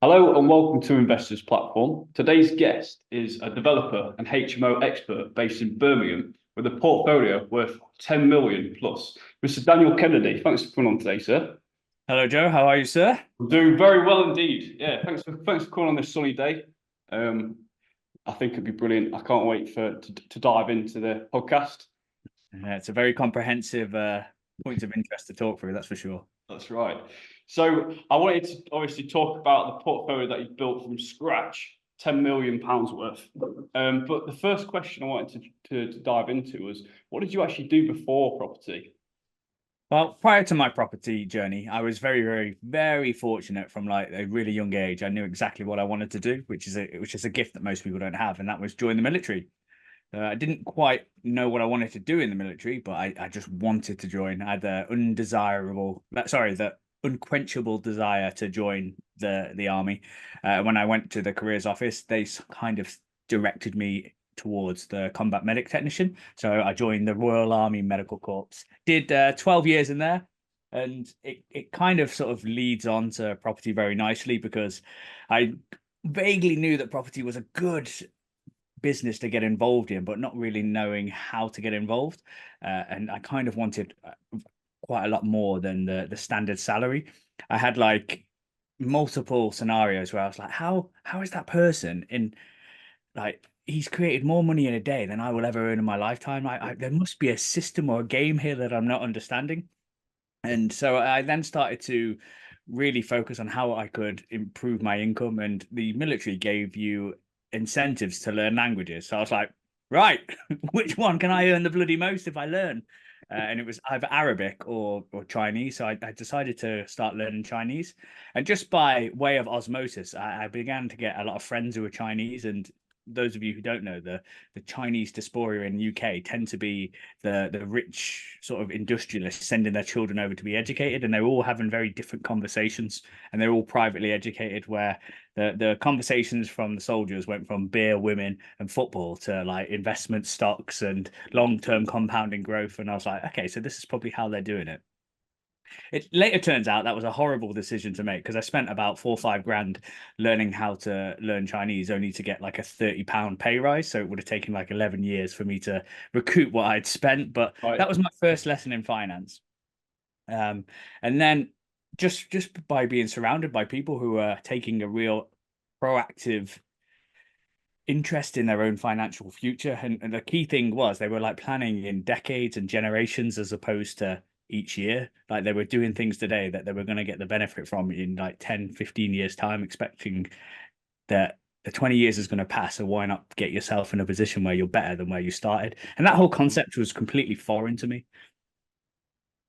Hello and welcome to Investors Platform. Today's guest is a developer and HMO expert based in Birmingham with a portfolio worth 10 million plus. Mr. Daniel Kennedy, thanks for coming on today, sir. Hello, Joe. How are you, sir? I'm doing very well indeed. Yeah, thanks for coming on this sunny day. Um, I think it'd be brilliant. I can't wait to dive into the podcast. It's a very comprehensive point of interest to talk through, that's for sure. That's right. So I wanted to obviously talk about the portfolio that you built from scratch, £10 million worth. But the first question I wanted to dive into was, what did you actually do before property? Well, prior to my property journey, I was very, very, very fortunate from like a really young age. I knew exactly what I wanted to do, which is a gift that most people don't have, and that was join the military. I didn't quite know what I wanted to do in the military, but I just wanted to join. I had the unquenchable desire to join the army. When I went to the careers office, they kind of directed me towards the combat medic technician. So I joined the Royal Army Medical Corps. Did 12 years in there, and it kind of sort of leads on to property very nicely because I vaguely knew that property was a good business to get involved in, but not really knowing how to get involved. And I kind of wanted quite a lot more than the standard salary. I had like multiple scenarios where I was like, how is that person in like he's created more money in a day than I will ever earn in my lifetime. There must be a system or a game here that I'm not understanding. And so I then started to really focus on how I could improve my income. And the military gave you incentives to learn languages. So I was like, right, which one can I earn the bloody most if I learn? And it was either Arabic or Chinese. So I decided to start learning Chinese. And just by way of osmosis, I began to get a lot of friends who were Chinese. And those of you who don't know, the Chinese diaspora in UK tend to be the rich sort of industrialists sending their children over to be educated, and they're all having very different conversations, and they're all privately educated. Where the conversations from the soldiers went from beer, women, and football to like investment stocks and long-term compounding growth. And I was like, okay, so this is probably how they're doing it. It later turns out that was a horrible decision to make because I spent about 4 or 5 grand learning how to learn Chinese, only to get like a £30 pay rise. So it would have taken like 11 years for me to recoup what I'd spent. But Right. that was my first lesson in finance. Um, and then just by being surrounded by people who are taking a real proactive interest in their own financial future. And the key thing was they were like planning in decades and generations as opposed to each year. Like they were doing things today that they were going to get the benefit from in like 10, 15 years time, expecting that the 20 years is going to pass. So why not get yourself in a position where you're better than where you started? And that whole concept was completely foreign to me.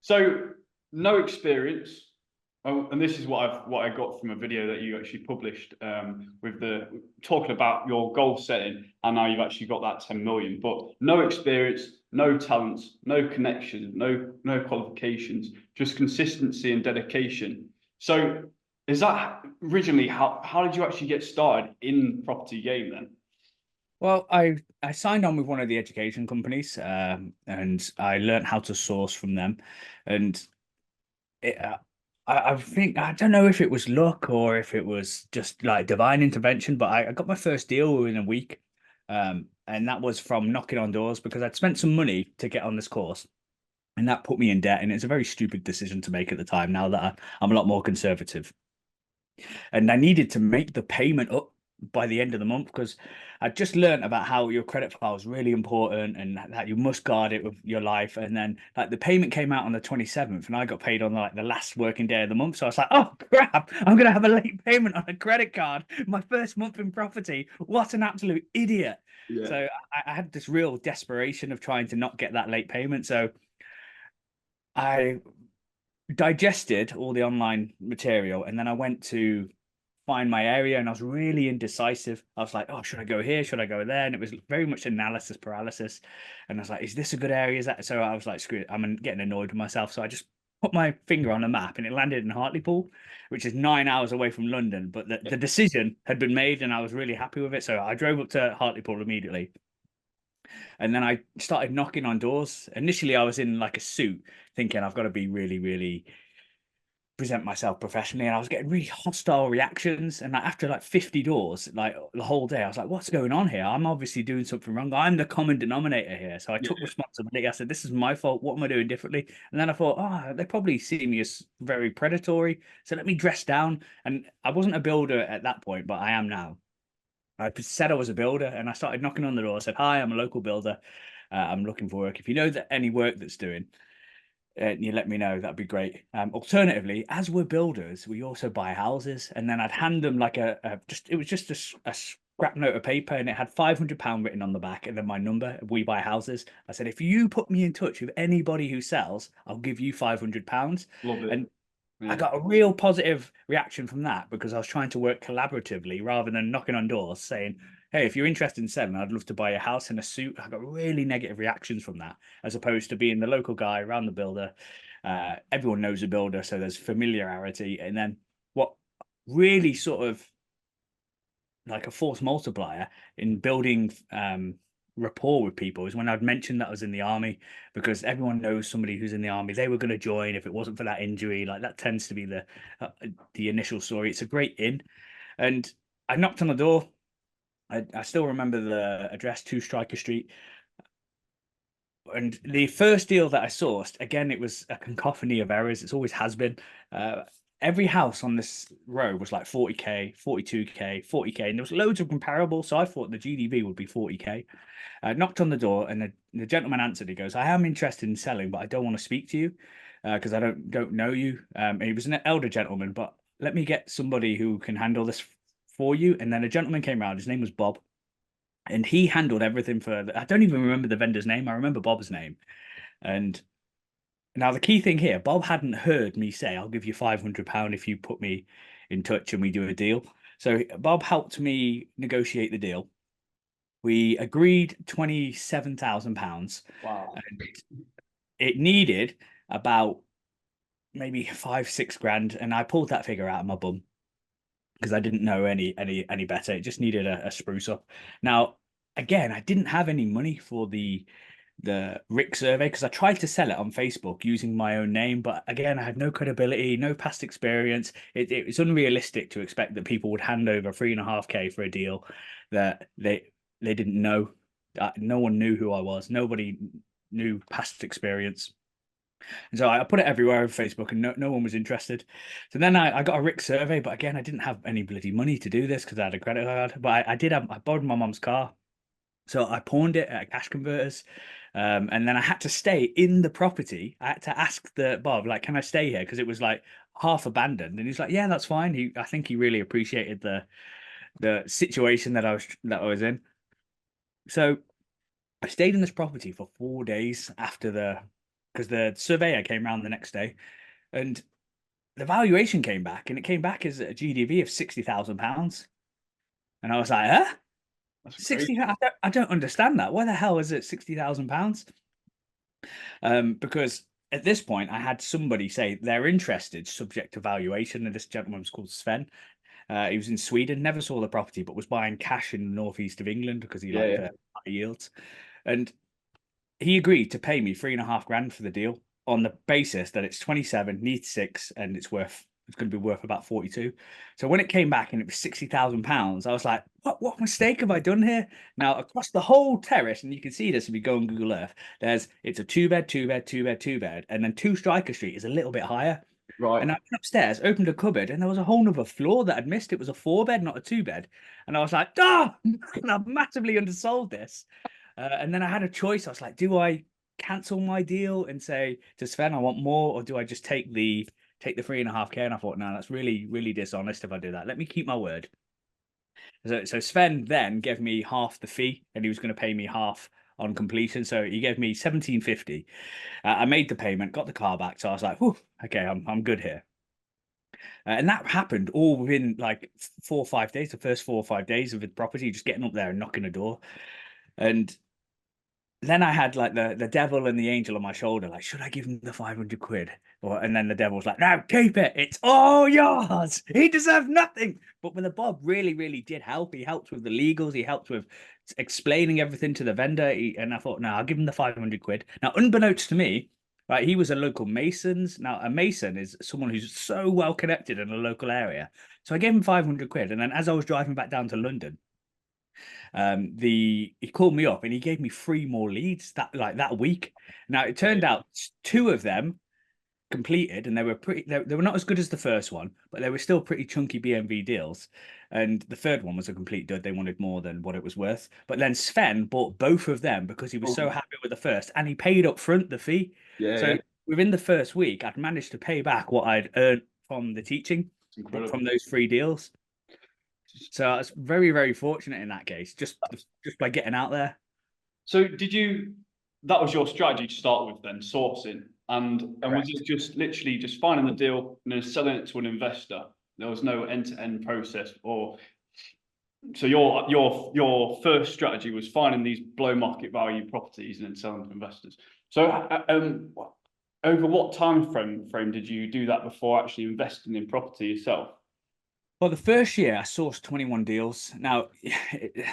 So no experience. Oh, and this is what I got from a video that you actually published with the talking about your goal setting, and now you've actually got that 10 million. But no experience, no talents, no connections, no qualifications, just consistency and dedication. So is that originally how did you actually get started in property game then? Well, I signed on with one of the education companies, and I learned how to source from them, and it, I think I don't know if it was luck or if it was just like divine intervention, but I got my first deal within a week, and that was from knocking on doors because I'd spent some money to get on this course, and that put me in debt, and it's a very stupid decision to make at the time. Now that I'm a lot more conservative, and I needed to make the payment up by the end of the month because I just learned about how your credit file is really important and that you must guard it with your life. And then like the payment came out on the 27th and I got paid on like the last working day of the month. So I was like, oh crap, I'm gonna have a late payment on a credit card. My first month in property. What an absolute idiot. Yeah. So I had this real desperation of trying to not get that late payment. So I digested all the online material and then I went to find my area and I was really indecisive. I was like, oh, should I go here? Should I go there? And it was very much analysis paralysis. And I was like, is this a good area? Is that so? I was like, screw it, I'm getting annoyed with myself. So I just put my finger on a map and it landed in Hartlepool, which is 9 hours away from London. But the decision had been made and I was really happy with it. So I drove up to Hartlepool immediately. And then I started knocking on doors. Initially, I was in like a suit, thinking I've got to be really, really present myself professionally, and I was getting really hostile reactions. And like, after like 50 doors, like the whole day, I was like, what's going on here? I'm obviously doing something wrong. I'm the common denominator here. So I Yeah. took responsibility. I said, this is my fault. What am I doing differently? And then I thought, oh, they probably see me as very predatory. So let me dress down. And I wasn't a builder at that point, but I am now. I said I was a builder, and I started knocking on the door. I said, hi, I'm a local builder. I'm looking for work. If you know that any work that's doing, you let me know, that'd be great. Alternatively, as we're builders, we also buy houses, and then I'd hand them like it was just a scrap note of paper, and it had £500 written on the back, and then my number. We buy houses. I said, if you put me in touch with anybody who sells, I'll give you £500. Love it. And I Yeah. got a real positive reaction from that, because I was trying to work collaboratively rather than knocking on doors saying, hey, if you're interested in selling, I'd love to buy a house in a suit. I got really negative reactions from that, as opposed to being the local guy around the builder. Everyone knows a builder, so there's familiarity. And then what really sort of like a force multiplier in building rapport with people is when I'd mentioned that I was in the army, because everyone knows somebody who's in the army. They were going to join if it wasn't for that injury. Like, that tends to be the initial story. It's a great in. And I knocked on the door. I still remember the address, 2 Striker Street. And the first deal that I sourced, again, it was a cacophony of errors. It's always has been. Uh, every house on this row was like 40k, 42k, 40k, and there was loads of comparables. So I thought the GDV would be 40k. Knocked on the door, and the gentleman answered. He goes, "I am interested in selling, but I don't want to speak to you because I don't know you." He was an elder gentleman, but let me get somebody who can handle this for you. And then a gentleman came around. His name was Bob, and he handled everything for. I don't even remember the vendor's name. I remember Bob's name. And now the key thing here, Bob hadn't heard me say, "I'll give you £500 if you put me in touch and we do a deal." So Bob helped me negotiate the deal. We agreed £27,000. Wow. And it needed about maybe 5-6 grand, and I pulled that figure out of my bum because I didn't know any better. It just needed a spruce up. Now, again, I didn't have any money for the RIC survey, because I tried to sell it on Facebook using my own name, but again, I had no credibility, no past experience. It's unrealistic to expect that people would hand over 3.5k for a deal that they didn't know. No one knew who I was. Nobody knew past experience. And so I put it everywhere on Facebook, and no one was interested. So then I got a RIC survey, but again, I didn't have any bloody money to do this because I had a credit card. But I borrowed my mom's car. So I pawned it at a cash converters. And then I had to stay in the property. I had to ask the Bob, like, can I stay here? Because it was like half abandoned. And he's like, yeah, that's fine. I think he really appreciated the situation that I was in. So I stayed in this property for 4 days because the surveyor came around the next day, and the valuation came back, and it came back as a GDV of £60,000. And I was like, huh? That's 60? crazy. I don't understand that. Why the hell is it £60,000? Because at this point, I had somebody say they're interested, subject to valuation. And this gentleman was called Sven. He was in Sweden, never saw the property, but was buying cash in the northeast of England because he Yeah, liked yeah. the high yields. And he agreed to pay me 3.5 grand for the deal on the basis that it's 27, needs 6, and it's going to be worth about 42. So when it came back and it was £60,000, I was like, what mistake have I done here? Now, across the whole terrace, and you can see this if you go on Google Earth, it's a 2-bed, 2-bed, 2-bed, 2-bed, and then 2 Striker Street is a little bit higher. Right. And I went upstairs, opened a cupboard, and there was a whole other floor that I'd missed. It was a 4-bed, not a 2-bed. And I was like, I've massively undersold this. And then I had a choice. I was like, do I cancel my deal and say to Sven, I want more, or do I just take the 3.5k? And I thought, no, that's really, really dishonest if I do that. Let me keep my word. So Sven then gave me half the fee, and he was going to pay me half on completion. So he gave me 1750. I made the payment, got the car back. So I was like, whew, okay, I'm good here. And that happened all within like 4 or 5 days, the first 4 or 5 days of the property, just getting up there and knocking a door. And then I had like the devil and the angel on my shoulder, like, should I give him the 500 quid? And then the devil's like, no, keep it. It's all yours. He deserves nothing. But when the Bob really, really did help, he helped with the legals. He helped with explaining everything to the vendor. And I thought, no, I'll give him the 500 quid. Now, unbeknownst to me, Right, he was a local mason's. Now, a mason is someone who's so well connected in a local area. So I gave him 500 quid. And then as I was driving back down to London, he called me up and he gave me 3 more leads that week. Now it turned out 2 of them completed, and they were not as good as the first one, but they were still pretty chunky BMV deals. And the third one was a complete dud. They wanted more than what it was worth. But then Sven bought both of them because he was so happy with the first, and he paid up front the fee. So within the first week, I'd managed to pay back what I'd earned from the teaching from those 3 deals. So I was very, very fortunate in that case, just by getting out there. So that was your strategy to start with then, sourcing, and was it just literally just finding the deal and then selling it to an investor? There was no end-to-end process, or so your first strategy was finding these below market value properties and then selling to investors. So over what time frame did you do that before actually investing in property yourself? Well, the first year I sourced 21 deals. Now,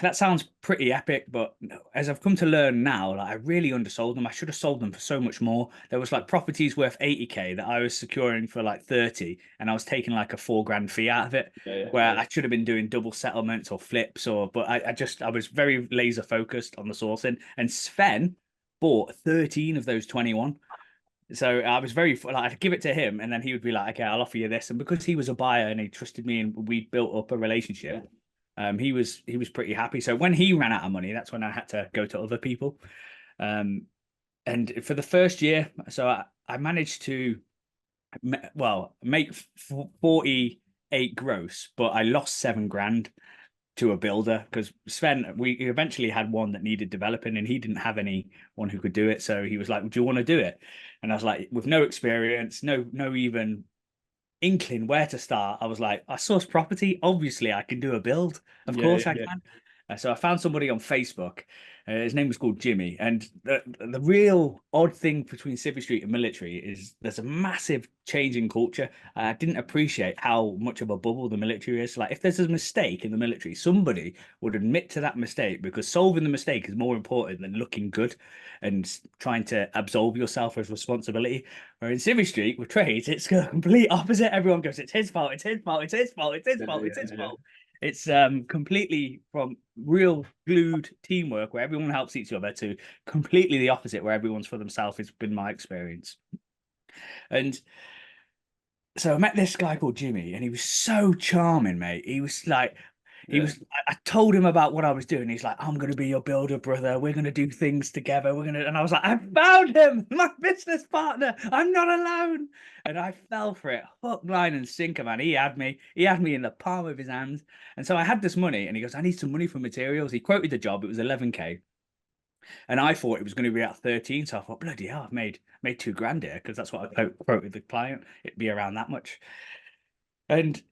that sounds pretty epic, but as I've come to learn now, like, I really undersold them. I should have sold them for so much more. There was like properties worth 80k that I was securing for like 30, and I was taking like a 4 grand fee out of it, where I should have been doing double settlements or flips, but I was very laser focused on the sourcing. And Sven bought 13 of those 21. So I was very like, I'd give it to him, and then he would be like, "Okay, I'll offer you this." And because he was a buyer and he trusted me, and we built up a relationship, he was pretty happy. So when he ran out of money, that's when I had to go to other people. And for the first year, so I managed to make 48 gross, but I lost 7 grand to a builder because Sven, we eventually had one that needed developing and he didn't have anyone who could do it. So he was like, "Do you want to do it?" And I was like, with no experience, no even inkling where to start, I was like, "I source property. Obviously, I can do a build. Of course I can." So I found somebody on Facebook. His name was called Jimmy. And the real odd thing between Civvy Street and military is there's a massive change in culture. I didn't appreciate how much of a bubble the military is. Like, if there's a mistake in the military, somebody would admit to that mistake, because solving the mistake is more important than looking good and trying to absolve yourself of responsibility. Where in Civvy Street with trades, it's the complete opposite. Everyone goes, "It's his fault, it's his fault, it's his fault, it's his fault, it's his fault." It's completely from real glued teamwork where everyone helps each other to completely the opposite where everyone's for themselves. It's been my experience. And so I met this guy called Jimmy, and he was so charming, mate. He was like, I told him about what I was doing. He's like, "I'm going to be your builder, brother. We're going to do things together. And I was like, "I found him, my business partner. I'm not alone." And I fell for it, hook, line, and sinker, man. He had me in the palm of his hand. And so I had this money, and he goes, "I need some money for materials." He quoted the job. It was 11k. And I thought it was going to be at 13. So I thought, bloody hell, I've made 2 grand here, because that's what I quoted the client. It'd be around that much. And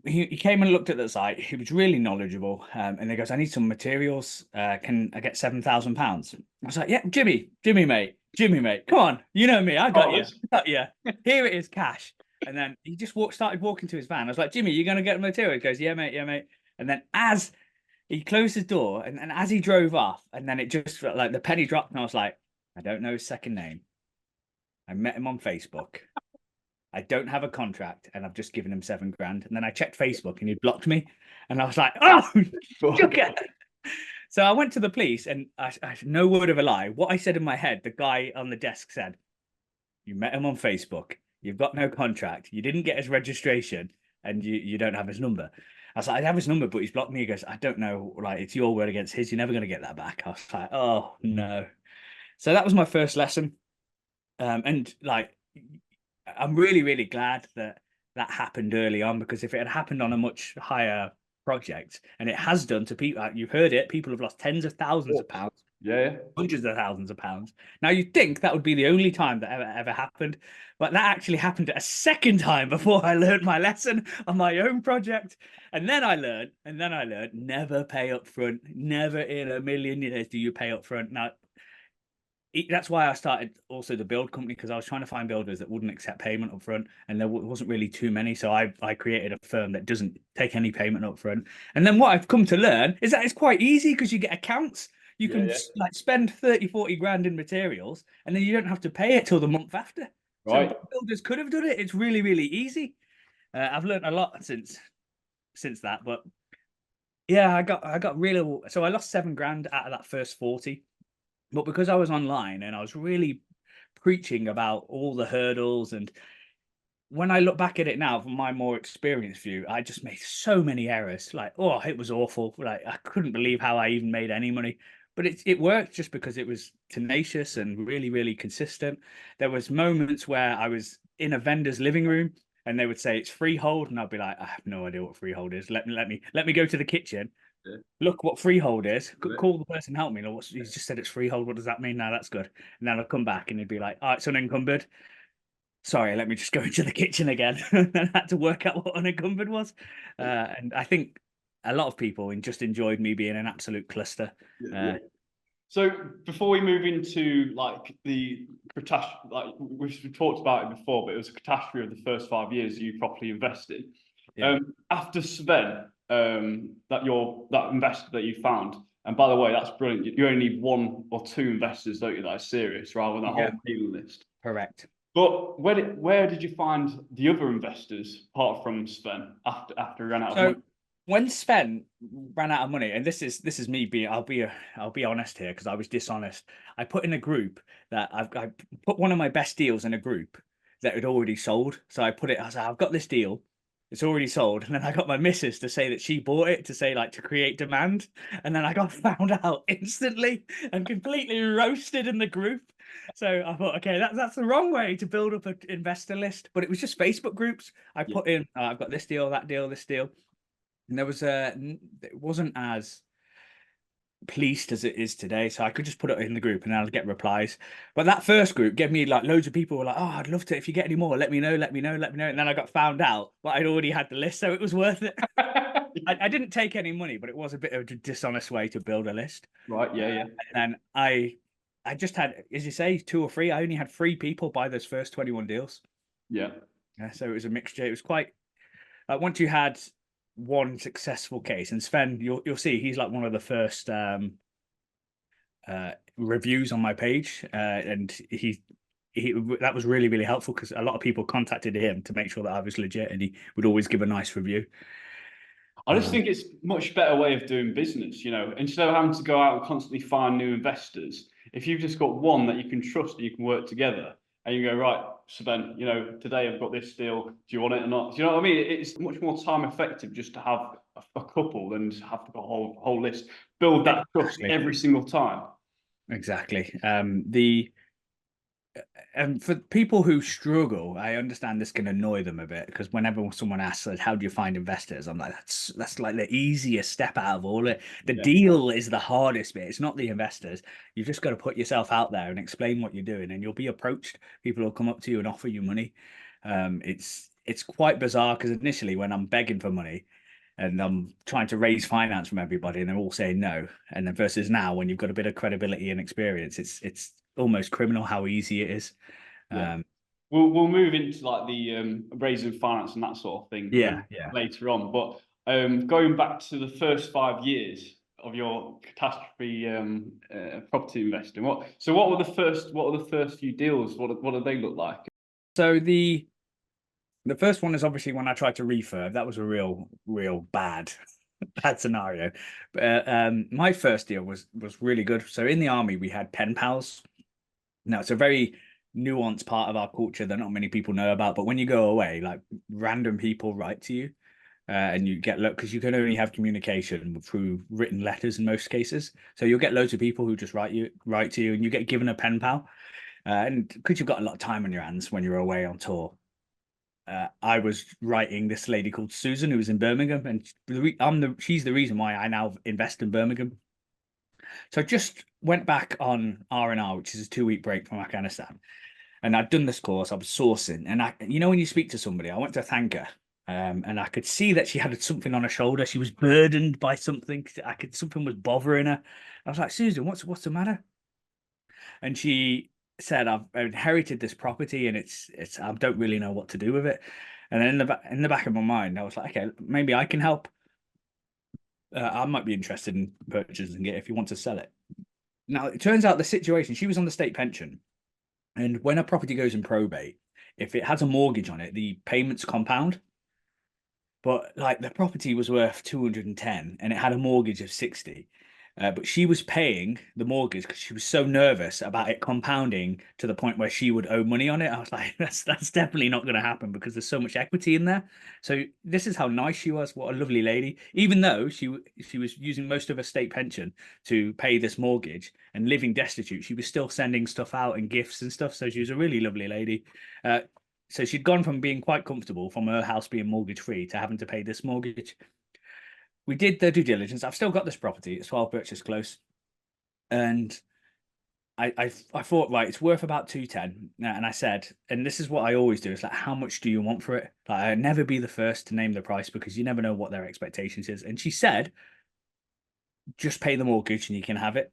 he came and looked at the site. He was really knowledgeable. And he goes, "I need some materials. Can I get £7,000?" I was like, "Yeah, Jimmy, mate. Come on. You know me. I got you. Here it is, cash." And then he just started walking to his van. I was like, "Jimmy, you going to get the material?" He goes, "Yeah, mate. Yeah, mate." And then as he closed his door and as he drove off, and then it just felt like the penny dropped. And I was like, "I don't know his second name. I met him on Facebook. I don't have a contract, and I've just given him 7 grand." And then I checked Facebook and he blocked me. And I was like, "Oh, sugar." So I went to the police, and I no word of a lie, what I said in my head, the guy on the desk said, "You met him on Facebook. You've got no contract. You didn't get his registration, and you don't have his number." I was like, "I have his number, but he's blocked me." He goes, "I don't know. Like, it's your word against his. You're never going to get that back." I was like, "Oh, no." So that was my first lesson. And like, I'm really, really glad that happened early on, because if it had happened on a much higher project, and it has done to people, like, you've heard it, people have lost tens of thousands of pounds, hundreds of thousands of pounds. Now, you'd think that would be the only time that ever happened, but that actually happened a second time before I learned my lesson on my own project. And then I learned, never pay up front. Never in a million years do you pay up front. Now, that's why I started also the build company, because I was trying to find builders that wouldn't accept payment up front, and there wasn't really too many. So I created a firm that doesn't take any payment up front. And then what I've come to learn is that it's quite easy, because you get accounts. You Yeah, can yeah. like spend 30, 40 grand in materials, and then you don't have to pay it till the month after. So Right. builders could have done it. It's really, really easy. I've learned a lot since that, but yeah, I got really, so I lost 7 grand out of that first 40, but because I was online and I was really preaching about all the hurdles, and when I look back at it now from my more experienced view, I just made so many errors. Like, oh, it was awful. Like, I couldn't believe how I even made any money. But it worked just because it was tenacious and really, really consistent. There was moments where I was in a vendor's living room and they would say it's freehold, and I'd be like, I have no idea what freehold is. Let me go to the kitchen. Yeah. Look what freehold is. Right. Call the person, help me. He's just said it's freehold. What does that mean? Now that's good. And then I'll come back and he'd be like, oh, it's unencumbered. Sorry, let me just go into the kitchen again. And I had to work out what unencumbered was. And I think a lot of people just enjoyed me being an absolute cluster. Yeah. So before we move into like the catastrophe, like we've talked about it before, but it was a catastrophe of the first 5 years you properly invested. Yeah. After Sven, that investor that you found, and by the way, that's brilliant. You only need 1 or 2 investors, don't you, that are serious, rather than a Yeah. whole dealing list. Correct. But where did you find the other investors apart from Sven after he ran out of money? So when Sven ran out of money, and this is me being, I'll be honest here because I was dishonest. I put in a group that I put one of my best deals in a group that had already sold. So I was like, I've got this deal, it's already sold, and then I got my missus to say that she bought it to say like to create demand, and then I got found out instantly and completely roasted in the group. So I thought, okay, that's the wrong way to build up an investor list. But it was just Facebook groups. I Yeah. put in, I've got this deal, that deal, this deal. And there was it wasn't as policed as it is today, so I could just put it in the group and I'd get replies. But that first group gave me like loads of people were like, oh, I'd love to, if you get any more, let me know, let me know, let me know. And then I got found out, but I'd already had the list, so it was worth it. I didn't take any money, but it was a bit of a dishonest way to build a list. Right. Yeah. Yeah. And I just had, as you say, 2 or 3. I only had 3 people buy those first 21 deals. Yeah. So it was a mixture. It was quite once you had one successful case, and Sven, you'll see he's like one of the first reviews on my page, and he that was really, really helpful because a lot of people contacted him to make sure that I was legit, and he would always give a nice review. I just think it's a much better way of doing business, instead of having to go out and constantly find new investors. If you've just got one that you can trust and you can work together, and you go, right, Sven, today I've got this deal. Do you want it or not? Do you know what I mean? It's much more time effective just to have a couple than just have the whole list. Build that trust every single time. Exactly. And for people who struggle, I understand this can annoy them a bit because whenever someone asks, like, how do you find investors? I'm like, that's like the easiest step out of all it. The deal is the hardest bit. It's not the investors. You've just got to put yourself out there and explain what you're doing, and you'll be approached. People will come up to you and offer you money. It's quite bizarre because initially when I'm begging for money and I'm trying to raise finance from everybody and they're all saying no, and then versus now when you've got a bit of credibility and experience, it's almost criminal how easy it is. Yeah. We'll move into like the raising finance and that sort of thing later on. But going back to the first 5 years of your catastrophe property investing, what were the first few deals? What did they look like? So the first one is obviously when I tried to refurb. That was a real bad scenario. But my first deal was really good. So in the army we had pen pals. Now it's a very nuanced part of our culture that not many people know about. But when you go away, like random people write to you, and you get because you can only have communication through written letters in most cases. So you'll get loads of people who just write to you, and you get given a pen pal. And because you've got a lot of time on your hands when you're away on tour, I was writing this lady called Susan who was in Birmingham, and she's the reason why I now invest in Birmingham. So I just went back on R&R, which is a 2-week break from Afghanistan. And I'd done this course, I was sourcing. And when you speak to somebody, I went to thank her. And I could see that she had something on her shoulder. She was burdened by something. Something was bothering her. I was like, Susan, what's the matter? And she said, I've inherited this property and I don't really know what to do with it. And then in the back of my mind, I was like, okay, maybe I can help. I might be interested in purchasing it if you want to sell it. Now it turns out the situation, she was on the state pension, and when a property goes in probate, if it has a mortgage on it, the payments compound. But like the property was worth 210 and it had a mortgage of 60. But she was paying the mortgage because she was so nervous about it compounding to the point where she would owe money on it. I was like, that's definitely not going to happen because there's so much equity in there. So this is how nice she was. What a lovely lady. Even though she was using most of her state pension to pay this mortgage and living destitute, she was still sending stuff out and gifts and stuff. So she was a really lovely lady. So she'd gone from being quite comfortable from her house being mortgage free to having to pay this mortgage. We did the due diligence. I've still got this property. It's 12 Birches Close. And I thought, right, it's worth about 210. And I said, and this is what I always do, it's like, how much do you want for it? Like, I'd never be the first to name the price because you never know what their expectations is. And she said, just pay the mortgage and you can have it,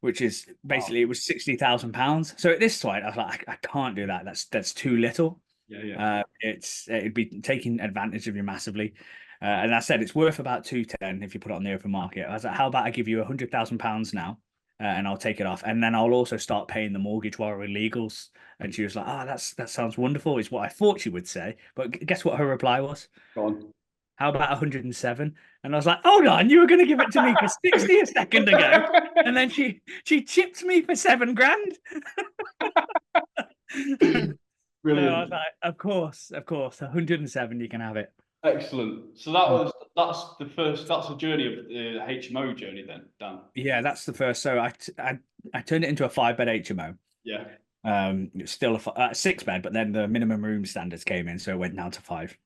which is basically, it was £60,000. So at this point, I was like, I can't do that. That's too little. Yeah. It'd be taking advantage of you massively. And I said it's worth about 210 if you put it on the open market. I was like, how about I give you £100,000 now, and I'll take it off, and then I'll also start paying the mortgage while we're legals. And she was like, oh, that sounds wonderful, is what I thought she would say. But guess what her reply was? Go on. How about 107? And I was like, hold on, you were going to give it to me for 60 a second ago, and then she chipped me for 7 grand. So I was Brilliant. like, of course, 107, you can have it. Excellent. So that's the journey of the HMO journey then, Dan. Yeah, that's the first. So I turned it into a 5-bed HMO. Yeah. It's still a 6-bed, but then the minimum room standards came in, so it went down to 5.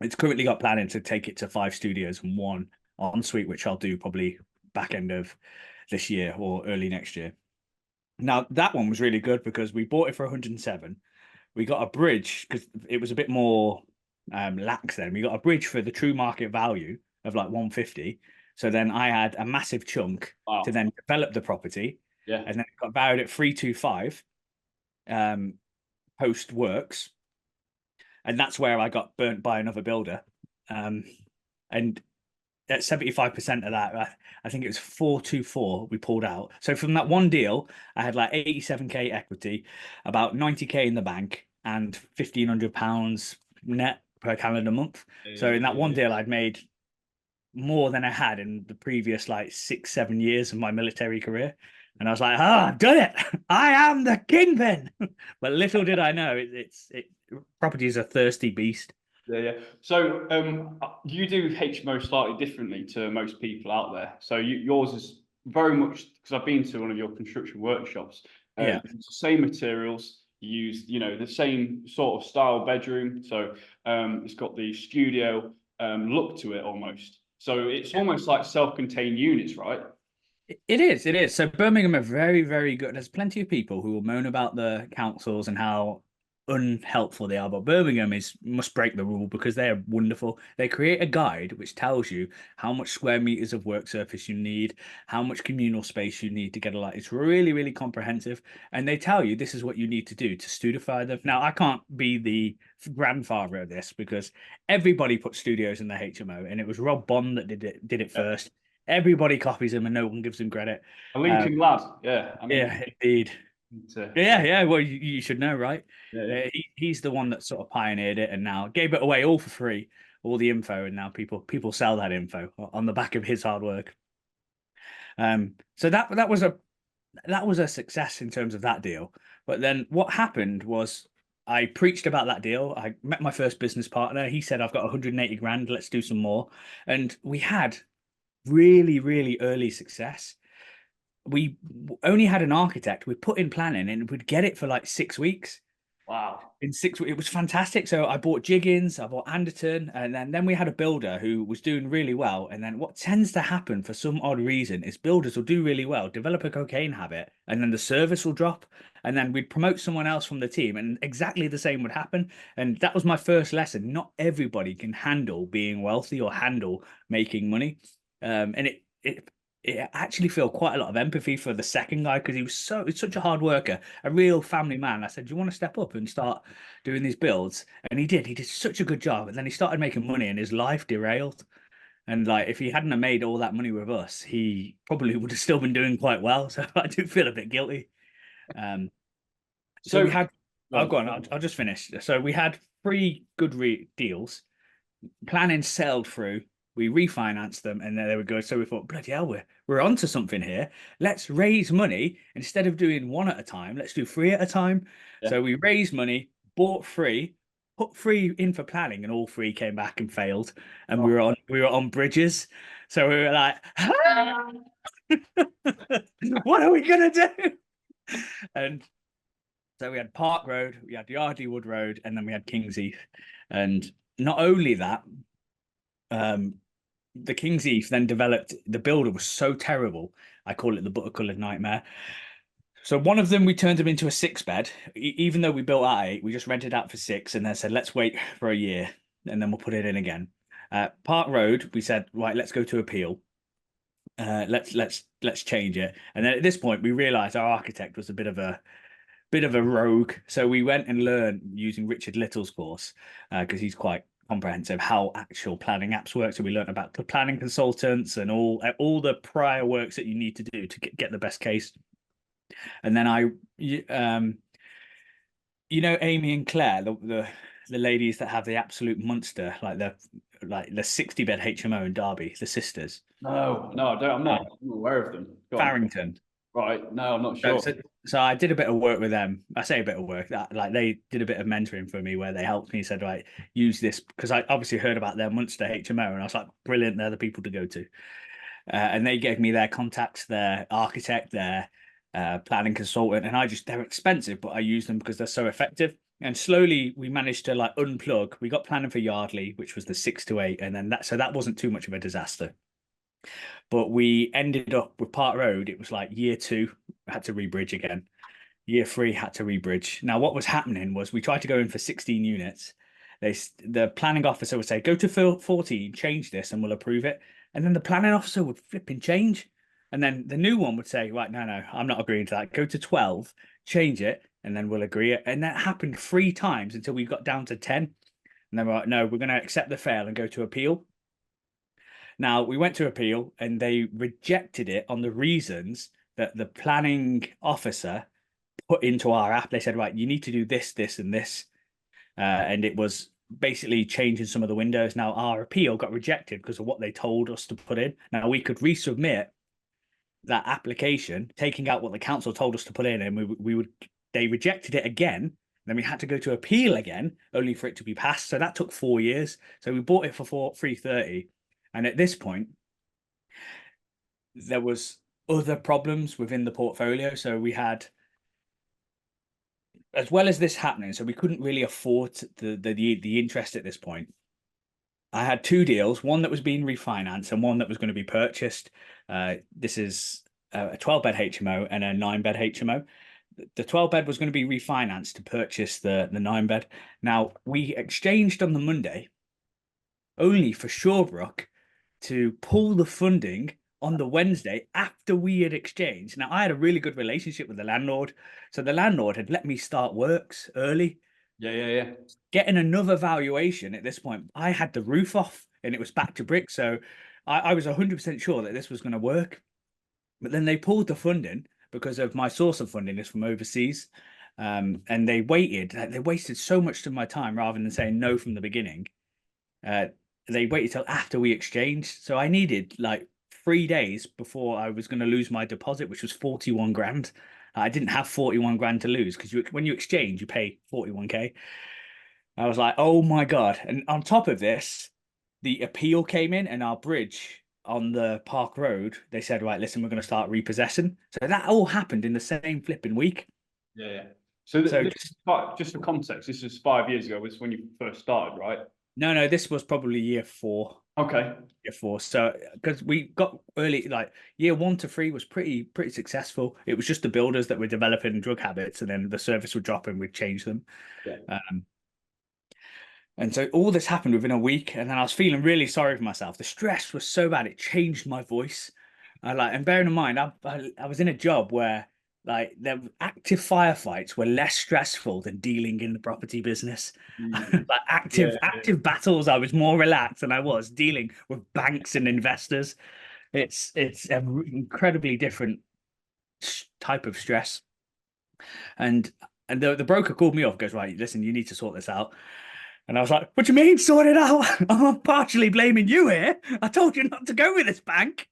It's currently got planning to take it to 5 studios and 1 ensuite, which I'll do probably back end of this year or early next year. Now that one was really good because we bought it for 107. We got a bridge because it was a bit more lax then. We got a bridge for the true market value of like 150. So then I had a massive chunk to then develop the property. Yeah. And then it got valued at 325 post works. And that's where I got burnt by another builder. And at 75% of that, I think it was 424 we pulled out. So from that one deal, I had like 87k equity, about 90k in the bank, and £1,500 net per calendar month. So in that one deal, I'd made more than I had in the previous like 6-7 years of my military career. And I was like, I've done it. I am the kingpin. But little did I know, property is a thirsty beast. Yeah. So you do HMO slightly differently to most people out there. So yours is very much, because I've been to one of your construction workshops. Yeah. It's the same materials. You use, the same sort of style bedroom. So it's got the studio look to it almost. So it's almost like self-contained units, right? It is. So Birmingham are very, very good. There's plenty of people who will moan about the councils and how unhelpful they are, but Birmingham must break the rule because they are wonderful. They create a guide which tells you how much square meters of work surface you need, how much communal space you need to get a light. It's really, really comprehensive, and they tell you this is what you need to do to studify them. Now, I can't be the grandfather of this because everybody put studios in the HMO, and it was Rob Bond that did it first. Everybody copies him, and no one gives him credit. A Lincoln lad, yeah. Yeah, indeed. Yeah. Well, you should know, right? Yeah. He's the one that sort of pioneered it, and now gave it away all for free, all the info, and now people sell that info on the back of his hard work. So that was a success in terms of that deal. But then what happened was I preached about that deal. I met my first business partner. He said, "I've got 180 grand. Let's do some more," and we had really, really early success. We only had an architect. We put in planning and we'd get it for like 6 weeks. Wow. In 6 weeks, it was fantastic. So I bought Jiggins, I bought Anderton, and then we had a builder who was doing really well. And then what tends to happen for some odd reason is builders will do really well, develop a cocaine habit, and then the service will drop. And then we'd promote someone else from the team, and exactly the same would happen. And that was my first lesson. Not everybody can handle being wealthy or handle making money. And it actually feel quite a lot of empathy for the second guy because he's such a hard worker, a real family man. I said, "Do you want to step up and start doing these builds?" And he did. He did such a good job, and then he started making money, and his life derailed. And like, if he hadn't have made all that money with us, he probably would have still been doing quite well. So I do feel a bit guilty. Um, so we So, had, go I'll on. go on, I'll just finish. So we had three good deals. Planning sailed through. We refinanced them, and then they would go. So we thought, bloody hell, we're onto something here. Let's raise money instead of doing one at a time. Let's do three at a time. Yeah. So we raised money, bought three, put three in for planning, and all three came back and failed. And Oh, we were on bridges. So we were like, what are we gonna do? And so we had Park Road, we had Yardley Wood Road, and then we had Kings Heath. And not only that, um, the Kings Heath then developed, the builder was so terrible. I call it the buttercoloured nightmare. So one of them, we turned them into a 6-bed. Even though we built at 8, we just rented out for 6 and then said, let's wait for a year and then we'll put it in again. Park Road, we said, right, let's go to appeal. Let's change it. And then at this point, we realised our architect was a bit of a rogue. So we went and learned using Richard Little's course because he's quite comprehensive how actual planning apps work. So we learned about the planning consultants and all the prior works that you need to do to get the best case. And then Amy and Claire, the ladies that have the absolute monster, like the 60-bed HMO in Derby, the sisters. no, I don't. I'm not aware of them. Go on. Farrington. Right. No, I'm not So, sure. so, so I did a bit of work with them. I say a bit of work that like they did a bit of mentoring for me where they helped me, said, right, use this because I obviously heard about their Munster HMO and I was like, brilliant, they're the people to go to. And they gave me their contacts, their architect, their planning consultant, and they're expensive, but I use them because they're so effective. And slowly we managed to like unplug. We got planning for Yardley, which was the 6 to 8, and then that wasn't too much of a disaster. But we ended up with Park Road. It was like year 2, had to rebridge again. Year 3 had to rebridge. Now, what was happening was we tried to go in for 16 units. The planning officer would say, go to 14, change this, and we'll approve it. And then the planning officer would flip and change. And then the new one would say, right, no, I'm not agreeing to that. Go to 12, change it, and then we'll agree it. And that happened 3 times until we got down to 10. And then we're like, no, we're going to accept the fail and go to appeal. Now, we went to appeal and they rejected it on the reasons that the planning officer put into our app. They said, right, you need to do this, this, and this. And it was basically changing some of the windows. Now, our appeal got rejected because of what they told us to put in. Now, we could resubmit that application, taking out what the council told us to put in, and they rejected it again. Then we had to go to appeal again, only for it to be passed. So that took 4 years. So we bought it for 330. And at this point, there was other problems within the portfolio. So we had, as well as this happening, so we couldn't really afford the interest at this point. I had 2 deals, one that was being refinanced and one that was going to be purchased. This is a 12-bed HMO and a 9-bed HMO. The 12-bed was going to be refinanced to purchase the 9-bed. Now, we exchanged on the Monday, only for Shawbrook to pull the funding on the Wednesday after we had exchanged. Now, I had a really good relationship with the landlord. So the landlord had let me start works early. Yeah. Getting another valuation at this point, I had the roof off and it was back to brick. So I was 100% sure that this was going to work. But then they pulled the funding because of my source of funding is from overseas. And they wasted so much of my time rather than saying no from the beginning. They waited till after we exchanged. So I needed like 3 days before I was going to lose my deposit, which was 41 grand. I didn't have 41 grand to lose because when you exchange, you pay 41k. I was like, oh my God. And on top of this, the appeal came in and our bridge on the Park Road, they said, right, listen, we're going to start repossessing. So that all happened in the same flipping week. Yeah. So, So just for context, this was 5 years ago, was when you first started, right? No, this was probably year 4. Okay. Year 4. So because we got early, like year 1 to 3 was pretty successful. It was just the builders that were developing drug habits, and then the service would drop and we'd change them. Yeah. And so all this happened within a week, and then I was feeling really sorry for myself. The stress was so bad; it changed my voice. And bearing in mind, I was in a job where Like the active firefights were less stressful than dealing in the property business. Mm. Like Yeah, active battles, I was more relaxed than I was dealing with banks and investors. It's an incredibly different type of stress. And the broker called me off, goes, right, listen, you need to sort this out. And I was like, what do you mean sort it out? I'm partially blaming you here. I told you not to go with this bank.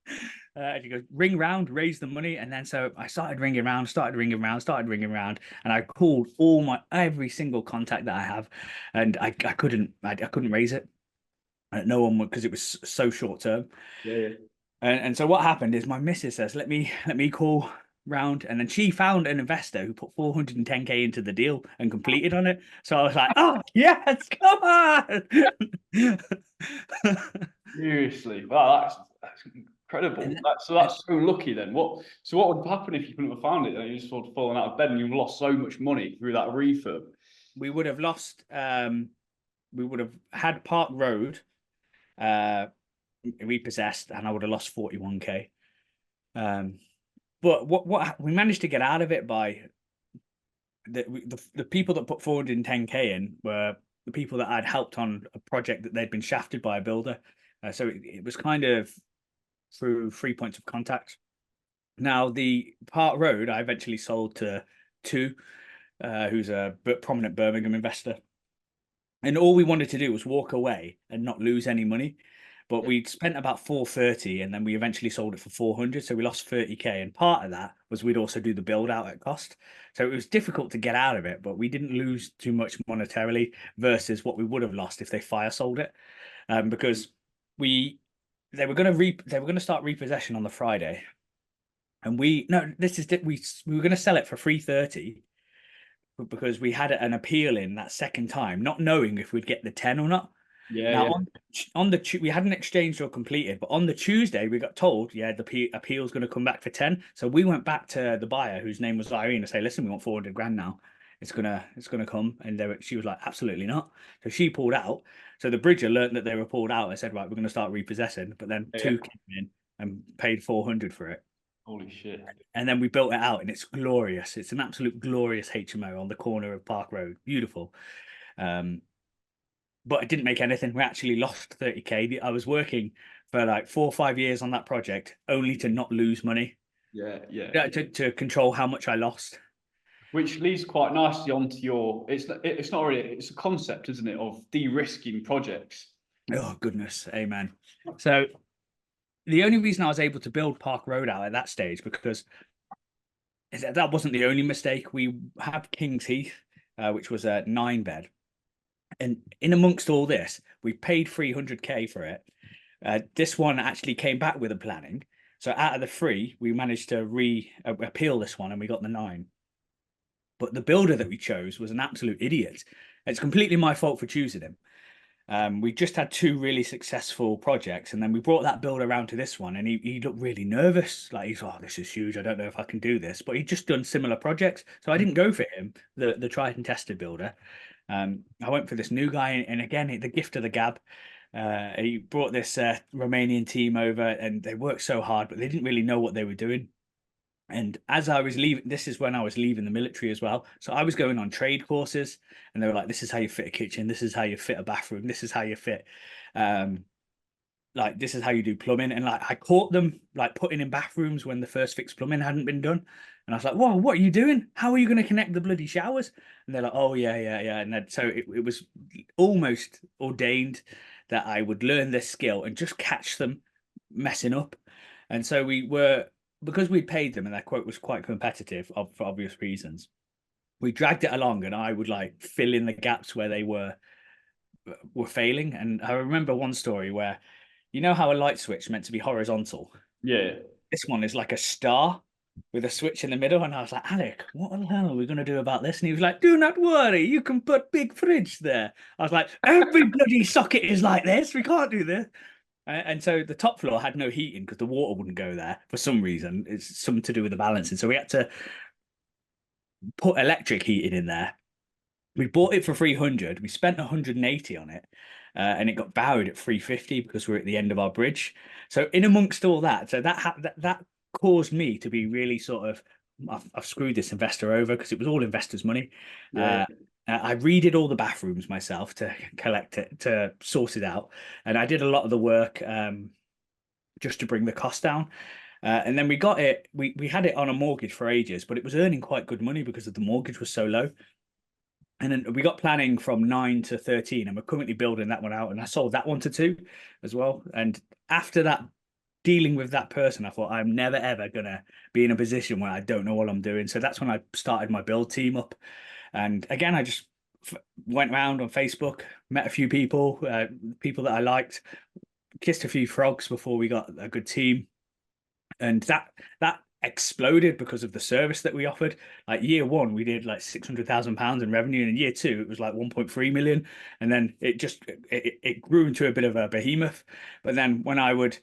And he goes, ring round, raise the money. And then so I started ringing around, and I called every single contact that I have, and I couldn't raise it. No one would, because it was so short term. yeah. And so what happened is my missus says, let me call round, and then she found an investor who put 410k into the deal and completed on it. So I was like, oh yes, come on. Seriously, wow, that's incredible. And, That's so lucky then. What would happen if you couldn't have found it? Then you just sort of fallen out of bed and you've lost so much money through that refurb. we would have lost we would have had Park Road repossessed, and I would have lost 41k. But what we managed to get out of it by the people that put 410k in were the people that I'd helped on a project that they'd been shafted by a builder. So it was kind of through 3 points of contact. Now the Park Road I eventually sold to two, who's a prominent Birmingham investor, and all we wanted to do was walk away and not lose any money. But we'd spent about 430, and then we eventually sold it for 400, so we lost 30k. And part of that was we'd also do the build out at cost, so it was difficult to get out of it, but we didn't lose too much monetarily versus what we would have lost if they fire sold it, because they were going to start repossession on the Friday, and we were going to sell it for 330 because we had an appeal in that second time, not knowing if we'd get the 10 or not. Yeah, Now yeah. we hadn't exchanged or completed, but on the Tuesday we got told, yeah, the appeal's going to come back for 10. So we went back to the buyer, whose name was Irene, to say, listen, we want 400 grand now. It's gonna come, and she was like, absolutely not. So she pulled out. So the bridger learned that they were pulled out and said, right, we're going to start repossessing. But then Yeah. two came in and paid 400 for it. Holy shit. And then we built it out, and it's glorious. It's an absolute glorious HMO on the corner of Park Road. Beautiful. But it didn't make anything. We actually lost 30k. I was working for like 4 or 5 years on that project, only to not lose money. Yeah, yeah. To control how much I lost. Which leads quite nicely onto your. It's not really. It's a concept, isn't it, of de-risking projects. Oh goodness, amen. So the only reason I was able to build Park Road out at that stage, because that wasn't the only mistake. We had King's Heath, which was a 9-bed. And in amongst all this, we paid 300k for it. This one actually came back with a planning. So out of the 3, we managed to appeal this one, and we got the 9. But the builder that we chose was an absolute idiot. It's completely my fault for choosing him. We just had 2 really successful projects, and then we brought that builder around to this one, and he looked really nervous. Like, he's, oh, this is huge. I don't know if I can do this. But he'd just done similar projects. So I didn't go for him, the tried and tested builder. I went for this new guy, and again, the gift of the gab. He brought this Romanian team over, and they worked so hard, but they didn't really know what they were doing. And as I was leaving, this is when I was leaving the military as well. So I was going on trade courses, and they were like, this is how you fit a kitchen. This is how you fit a bathroom. This is how you fit, like, this is how you do plumbing. And like, I caught them like putting in bathrooms when the first fixed plumbing hadn't been done. And I was like, whoa, what are you doing? How are you going to connect the bloody showers? And they're like, oh yeah. And then, so it was almost ordained that I would learn this skill and just catch them messing up. And so because we'd paid them and their quote was quite competitive for obvious reasons, we dragged it along, and I would like fill in the gaps where they were failing. And I remember one story where, you know how a light switch meant to be horizontal? Yeah. This one is like a star with a switch in the middle. And I was like, Alec, what the hell are we going to do about this? And he was like, do not worry, you can put big fridge there. I was like, every bloody socket is like this. We can't do this. And so the top floor had no heating because the water wouldn't go there for some reason. It's something to do with the balancing. So we had to put electric heating in there. We bought it for 300. We spent 180 on it, and it got valued at 350 because we're at the end of our bridge. So in amongst all that, so that caused me to be really sort of I've screwed this investor over because it was all investors' money. Yeah. I redid all the bathrooms myself to collect it, to sort it out, and I did a lot of the work just to bring the cost down. And then we got it. We had it on a mortgage for ages, but it was earning quite good money because the mortgage was so low. And then we got planning from 9 to 13, and we're currently building that one out. And I sold that one to 2 as well. And after that, dealing with that person, I thought I'm never ever gonna be in a position where I don't know what I'm doing. So that's when I started my build team up. And again, I just went around on Facebook, met a few people, people that I liked, kissed a few frogs before we got a good team, and that exploded because of the service that we offered. Like year one, we did like £600,000 in revenue, and in year two, it was like 1.3 million, and then it grew into a bit of a behemoth. But then when I would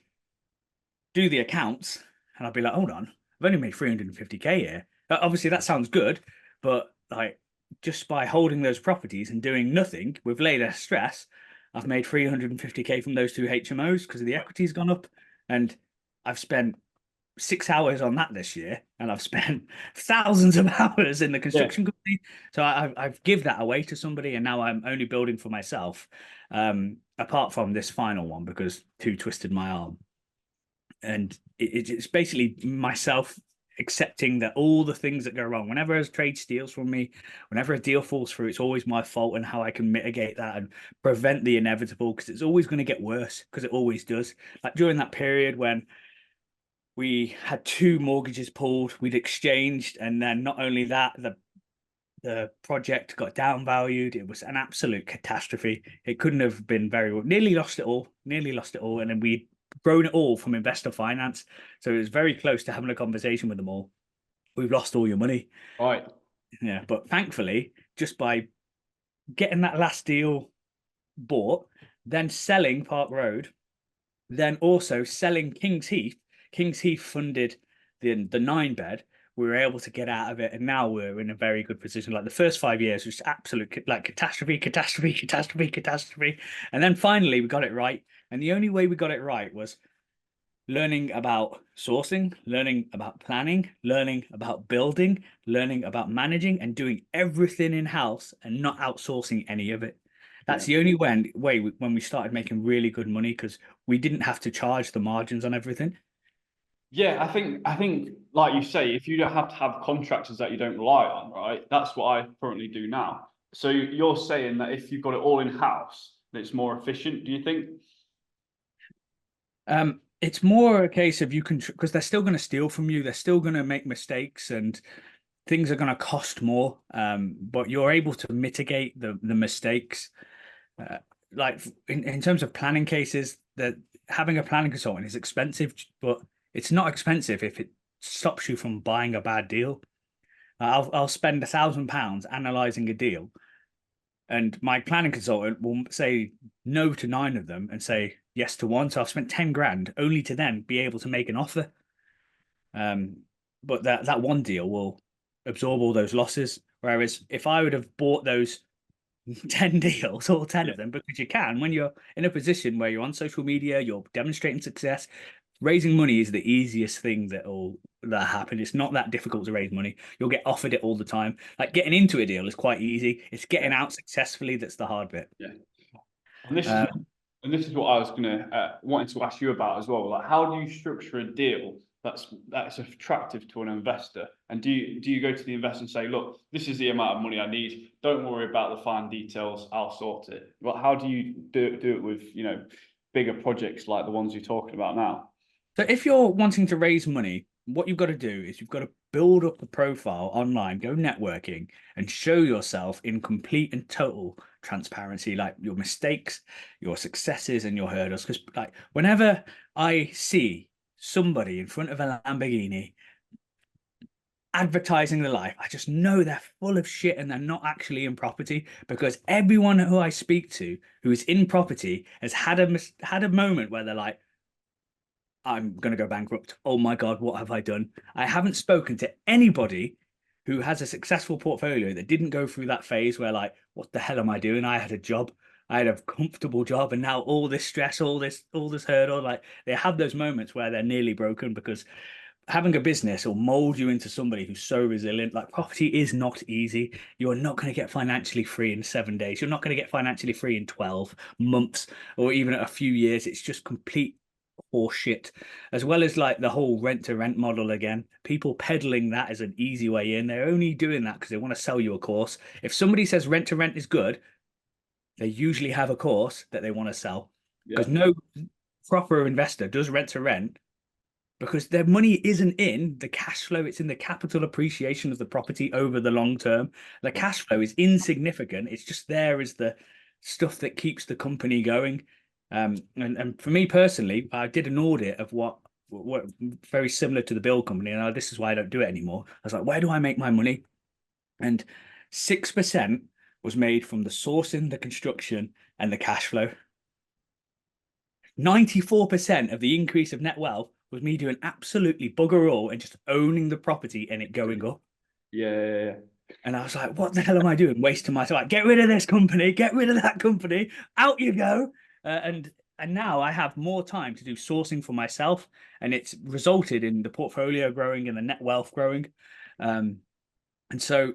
do the accounts, and I'd be like, hold on, I've only made 350k here. Obviously, that sounds good, but like just by holding those properties and doing nothing with later stress, I've made 350k from those 2 HMOs because the equity's gone up, and I've spent 6 hours on that this year, and I've spent thousands of hours in the Yeah. construction company. So I've give that away to somebody, and now I'm only building for myself. Apart from this final one because 2 twisted my arm, and it's basically myself accepting that all the things that go wrong, whenever a trade steals from me, whenever a deal falls through, it's always my fault, and how I can mitigate that and prevent the inevitable, because it's always going to get worse, because it always does. Like during that period when we had 2 mortgages pulled, we'd exchanged, and then not only that, the project got downvalued. It was an absolute catastrophe. It couldn't have been very well. Nearly lost it all, and then we'd grown it all from investor finance. So it was very close to having a conversation with them all. We've lost all your money. Right. Yeah, but thankfully, just by getting that last deal bought, then selling Park Road, then also selling King's Heath. King's Heath funded the 9-bed. We were able to get out of it, and now we're in a very good position. Like the first 5 years was absolute like catastrophe, and then finally we got it right. And the only way we got it right was learning about sourcing, learning about planning, learning about building, learning about managing, and doing everything in house and not outsourcing any of it. That's the only way when we started making really good money, because we didn't have to charge the margins on everything. Yeah, I think like you say, if you don't have to have contractors that you don't rely on, right? That's what I currently do now. So you're saying that if you've got it all in house, it's more efficient, do you think? It's more a case of you can, because they're still going to steal from you, they're still going to make mistakes, and things are going to cost more. But you're able to mitigate the mistakes. Like in terms of planning cases, that having a planning consultant is expensive, but it's not expensive if it stops you from buying a bad deal. I'll spend £1,000 analyzing a deal, and my planning consultant will say no to 9 of them and say yes to 1. So I've spent 10 grand only to then be able to make an offer. But that one deal will absorb all those losses. Whereas if I would have bought those 10 deals, all 10 of them, because you can, when you're in a position where you're on social media, you're demonstrating success, raising money is the easiest thing that happen. It's not that difficult to raise money. You'll get offered it all the time. Like getting into a deal is quite easy. It's getting out successfully that's the hard bit. Yeah. And this is what I was gonna wanting to ask you about as well. Like, how do you structure a deal that's attractive to an investor? And do you go to the investor and say, look, this is the amount of money I need. Don't worry about the fine details. I'll sort it. But how do you do it with bigger projects like the ones you're talking about now? So if you're wanting to raise money, what you've got to do is you've got to build up a profile online, go networking, and show yourself in complete and total transparency, like your mistakes, your successes, and your hurdles. Because like whenever I see somebody in front of a Lamborghini advertising their life, I just know they're full of shit and they're not actually in property, because everyone who I speak to who is in property has had a moment where they're like, I'm going to go bankrupt. Oh my God, what have I done? I haven't spoken to anybody who has a successful portfolio that didn't go through that phase where like, what the hell am I doing? I had a job. I had a comfortable job, and now all this stress, all this hurdle, like they have those moments where they're nearly broken because having a business will mold you into somebody who's so resilient. Like property is not easy. You're not going to get financially free in 7 days. You're not going to get financially free in 12 months or even a few years. It's just complete horseshit. As well as like the whole rent to rent model again. People peddling that as an easy way in. They're only doing that because they want to sell you a course. If somebody says rent to rent is good, they usually have a course that they want to sell because Yeah. no proper investor does rent to rent because their money isn't in the cash flow, it's in the capital appreciation of the property over the long term. The cash flow is insignificant. It's just there as the stuff that keeps the company going. And for me personally, I did an audit of what very similar to the bill company, and this is why I don't do it anymore. I was like, where do I make my money? And 6% was made from the sourcing, the construction, and the cash flow. 94% of the increase of net wealth was me doing absolutely bugger all and just owning the property and it going up. Yeah. And I was like, what the hell am I doing? Wasting my time. Like, get rid of this company, get rid of that company, out you go. And now I have more time to do sourcing for myself, and it's resulted in the portfolio growing and the net wealth growing. And so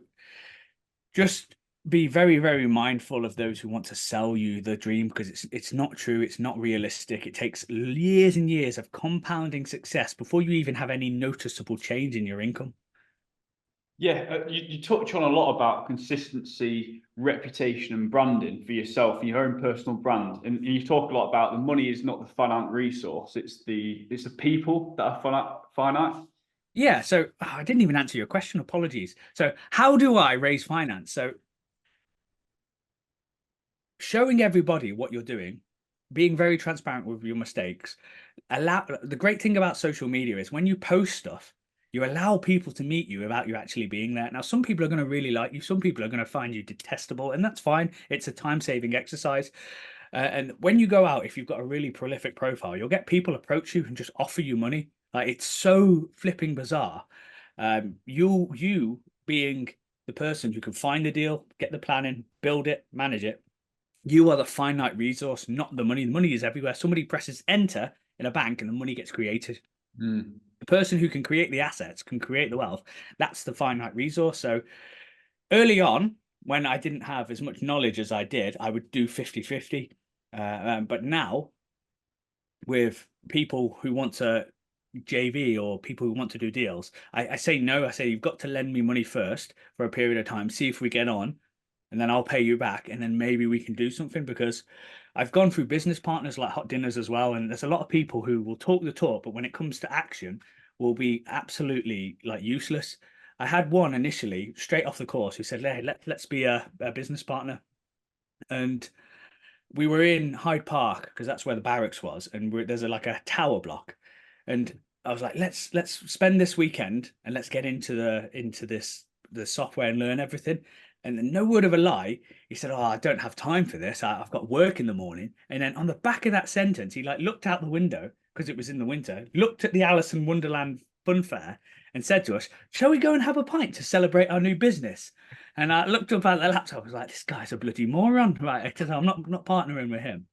just be very, very mindful of those who want to sell you the dream because it's not true, it's not realistic. It takes years and years of compounding success before you even have any noticeable change in your income. Yeah, you touch on a lot about consistency, reputation, and branding for yourself and your own personal brand. And you talk a lot about the money is not the finite resource; it's the people that are finite. Yeah, so I didn't even answer your question. Apologies. So how do I raise finance? So showing everybody what you're doing, being very transparent with your mistakes. The great thing about social media is when you post stuff, you allow people to meet you without you actually being there. Now, some people are going to really like you, some people are going to find you detestable, and that's fine. It's a time-saving exercise. And when you go out, if you've got a really prolific profile, you'll get people approach you and just offer you money. Like it's so flipping bizarre. You being the person who can find the deal, get the planning, build it, manage it, you are the finite resource, not the money. The money is everywhere. Somebody presses enter in a bank and the money gets created. Mm. The person who can create the assets can create the wealth. That's the finite resource. So early on, when I didn't have as much knowledge as I did, I would do 50-50. But now, with people who want to JV or people who want to do deals, I say no. I say, you've got to lend me money first for a period of time, see if we get on, and then I'll pay you back, and then maybe we can do something. Because I've gone through business partners like hot dinners as well, and there's a lot of people who will talk the talk, but when it comes to action, will be absolutely like useless. I had one initially straight off the course who said, hey, let's be a business partner. And we were in Hyde Park because that's where the barracks was, and there's like a tower block, and I was like, let's spend this weekend and let's get into the software and learn everything. And then, no word of a lie, he said, "Oh, I don't have time for this. I've got work in the morning." And then on the back of that sentence, he like looked out the window because it was in the winter, looked at the Alice in Wonderland fun fair, and said to us, "Shall we go and have a pint to celebrate our new business?" And I looked up at the laptop. I was like, "This guy's a bloody moron, right?" Because I'm not partnering with him.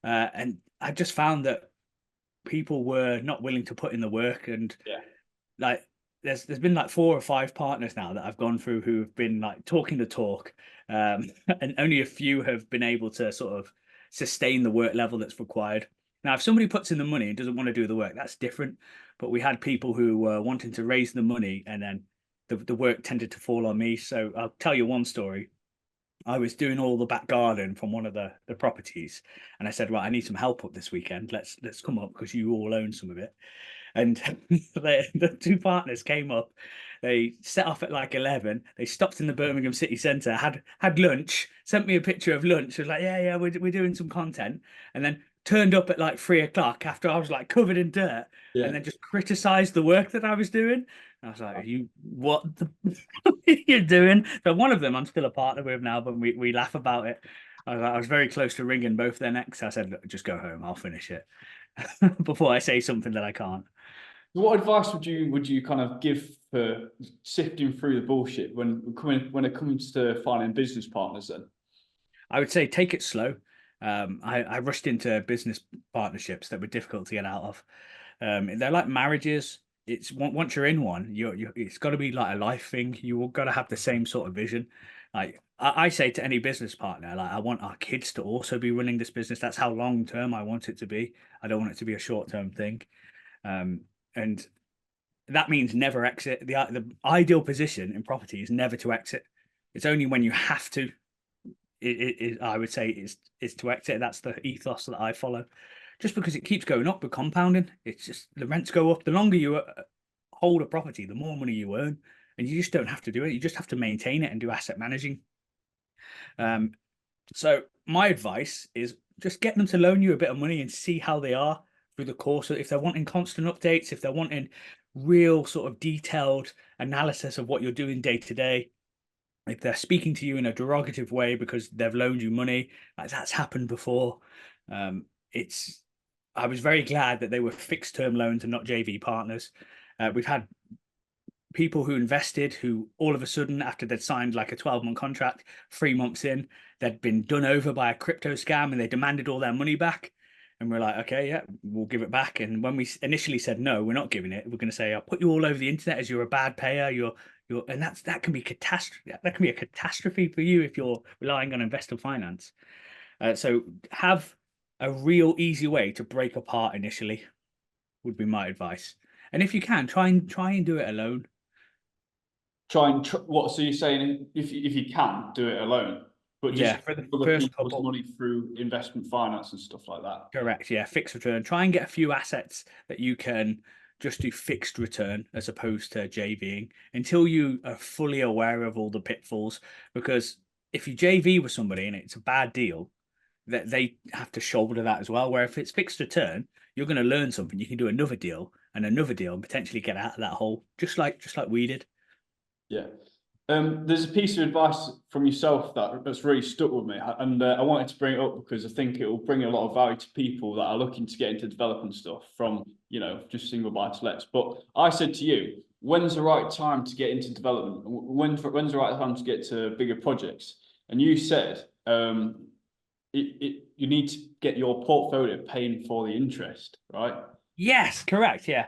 And I just found that people were not willing to put in the work. And Yeah. like, there's been like 4 or 5 partners now that I've gone through who've been like talking the talk, and only a few have been able to sort of sustain the work level that's required. Now, if somebody puts in the money and doesn't want to do the work, that's different. But we had people who were wanting to raise the money, and then the work tended to fall on me. So I'll tell you one story. I was doing all the back garden from one of the properties, and I said, right, I need some help up this weekend. Let's come up because you all own some of it. And the 2 partners came up. They set off at like 11. They stopped in the Birmingham city centre, had lunch, sent me a picture of lunch. Was like, yeah, we're doing some content, and then turned up at like 3 o'clock after I was like covered in dirt, and Yeah. then just criticised the work that I was doing. I was like, you what the you're doing? So one of them I'm still a partner with now, but we laugh about it. I was very close to ringing both their necks. I said, just go home, I'll finish it before I say something that I can't. What advice would you kind of give for sifting through the bullshit when it comes to finding business partners then? I would say take it slow. I rushed into business partnerships that were difficult to get out of. They're like marriages. it's once you're in one, you it's got to be like a life thing. You got to have the same sort of vision. Like I say to any business partner, like I want our kids to also be running this business. That's how long term I want it to be. I don't want it to be a short term thing. And that means never exit. The ideal position in property is never to exit. It's only when you have to. I would say is to exit. That's the ethos that I follow. Just because it keeps going up with compounding, it's just the rents go up. The longer you hold a property, the more money you earn, and you just don't have to do it. You just have to maintain it and do asset managing. So my advice is just get them to loan you a bit of money and see how they are through the course. If they're wanting constant updates, if they're wanting real sort of detailed analysis of what you're doing day to day, if they're speaking to you in a derogative way because they've loaned you money, like that's happened before. It's I was very glad that they were fixed term loans and not JV partners. We've had people who invested who all of a sudden, after they'd signed like a 12-month contract, 3 months in, they'd been done over by a crypto scam and they demanded all their money back. And we're like, okay, yeah, we'll give it back. And when we initially said no, we're not giving it, we're going to say, I'll put you all over the internet as you're a bad payer. And that can be catastrophe. That can be a catastrophe for you if you're relying on investor finance. So have a real easy way to break apart initially would be my advice. And if you can, try and do it alone. What? So you're saying if you can do it alone, but just Yeah, for the other first people's couple. money through investment finance and stuff like that. Correct. Yeah, fixed return. Try and get a few assets that you can just do fixed return as opposed to JVing until you are fully aware of all the pitfalls. Because if you JV with somebody and it's a bad deal, that they have to shoulder that as well. Where if it's fixed return, you're going to learn something. You can do another deal and potentially get out of that hole, just like we did. Yeah. There's a piece of advice from yourself that's really stuck with me, and I wanted to bring it up because I think it will bring a lot of value to people that are looking to get into development stuff from, just single buy to lets. But I said to you, when's the right time to get into development? When's the right time to get to bigger projects? And you said, you need to get your portfolio paying for the interest, right? Yes, correct. Yeah.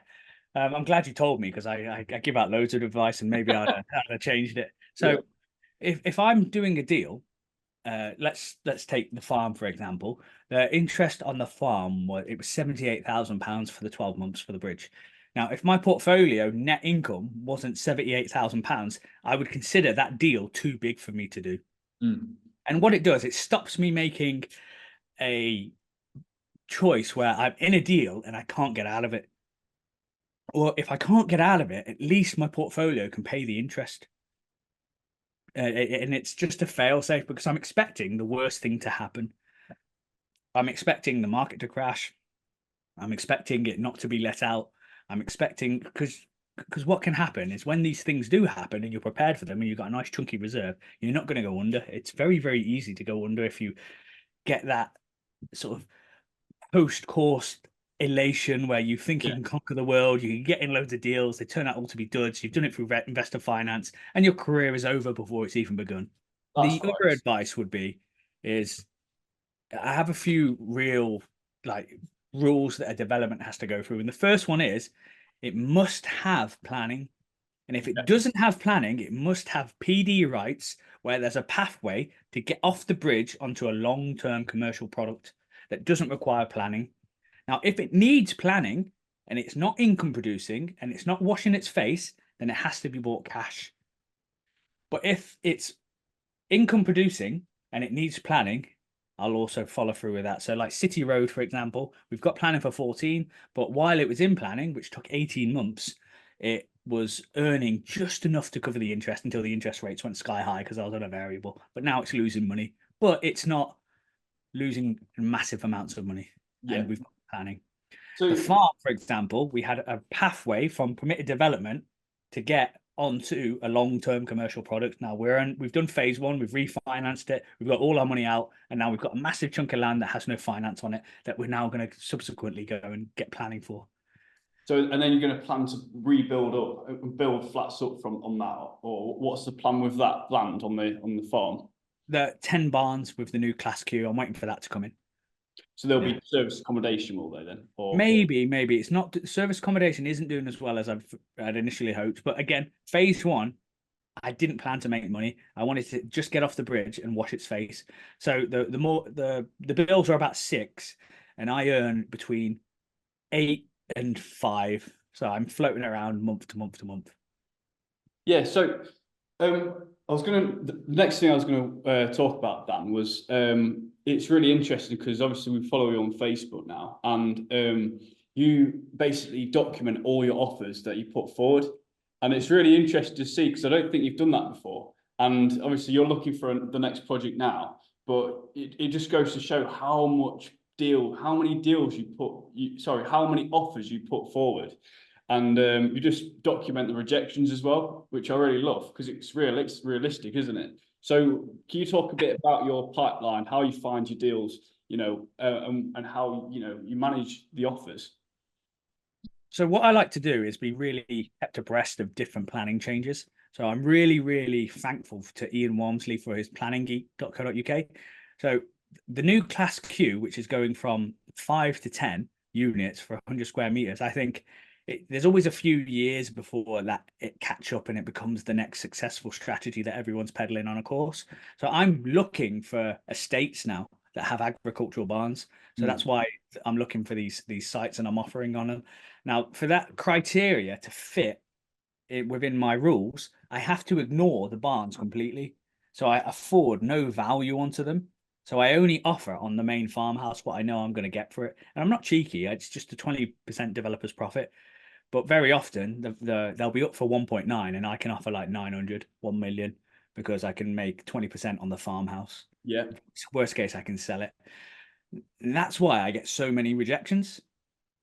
I'm glad you told me because I give out loads of advice and maybe I'd have changed it. Yeah. So if I'm doing a deal, let's take the farm for example. The interest on the farm was £78,000 for the 12 months for the bridge. Now, if my portfolio net income wasn't £78,000, I would consider that deal too big for me to do. Mm. And what it does, it stops me making a choice where I'm in a deal and I can't get out of it. Or if I can't get out of it, at least my portfolio can pay the interest. And it's just a fail safe because I'm expecting the worst thing to happen. I'm expecting the market to crash. I'm expecting it not to be let out. I'm expecting because what can happen is when these things do happen and you're prepared for them and you've got a nice chunky reserve, you're not going to go under. It's very, very easy to go under if you get that sort of post-course elation where you think you Yeah, can conquer the world, you can get in loads of deals, they turn out all to be duds, you've done it through investor finance, and your career is over before it's even begun. that's The other right. advice would be is I have a few real like rules that a development has to go through. And the first one is it must have planning. And if it doesn't have planning, it must have PD rights where there's a pathway to get off the bridge onto a long-term commercial product that doesn't require planning. Now, if it needs planning and it's not income producing and it's not washing its face, then it has to be bought cash. But if it's income producing and it needs planning, I'll also follow through with that. So, like City Road, for example, we've got planning for 14, but while it was in planning, which took 18 months, it was earning just enough to cover the interest until the interest rates went sky high because I was on a variable. But now it's losing money, but it's not losing massive amounts of money. Yeah. And we've got planning. The So farm, for example, we had a pathway from permitted development to get onto a long-term commercial product. Now we've done phase one, we've refinanced it, we've got all our money out, and now we've got a massive chunk of land that has no finance on it that we're now going to subsequently go and get planning for. and then you're going to plan to rebuild up, build flats up from on that, or what's the plan with that land on the farm? The 10 barns with the new Class Q, I'm waiting for that to come in. So there'll be service accommodation, will they then? Or Maybe it's not, service accommodation isn't doing as well as I'd initially hoped. But again, phase one, I didn't plan to make money. I wanted to just get off the bridge and wash its face. So the bills are about 6, and I earn between 8 and 5. So I'm floating around month to month to month. yeah, so the next thing I was gonna talk about, Dan, was it's really interesting because obviously we follow you on Facebook now, and you basically document all your offers that you put forward, and it's really interesting to see because I don't think you've done that before. And obviously you're looking for the next project now, but it just goes to show how many deals you put, how many offers you put forward. And you just document the rejections as well, which I really love because it's realistic, isn't it? So can you talk a bit about your pipeline, how you find your deals, and how, you manage the offers? So what I like to do is be really kept abreast of different planning changes. So I'm really, really thankful to Ian Walmsley for his planninggeek.co.uk. So the new Class Q, which is going from 5 to 10 units for 100 square meters, I think there's always a few years before that it catch up and it becomes the next successful strategy that everyone's peddling on a course. So I'm looking for estates now that have agricultural barns. So that's why I'm looking for these sites and I'm offering on them. Now, for that criteria to fit within my rules, I have to ignore the barns completely. So I afford no value onto them. So I only offer on the main farmhouse what I know I'm going to get for it. And I'm not cheeky. It's just a 20% developer's profit. But very often they'll be up for 1.9 and I can offer like 900, 1 million because I can make 20% on the farmhouse. Yeah. Worst case, I can sell it. And that's why I get so many rejections.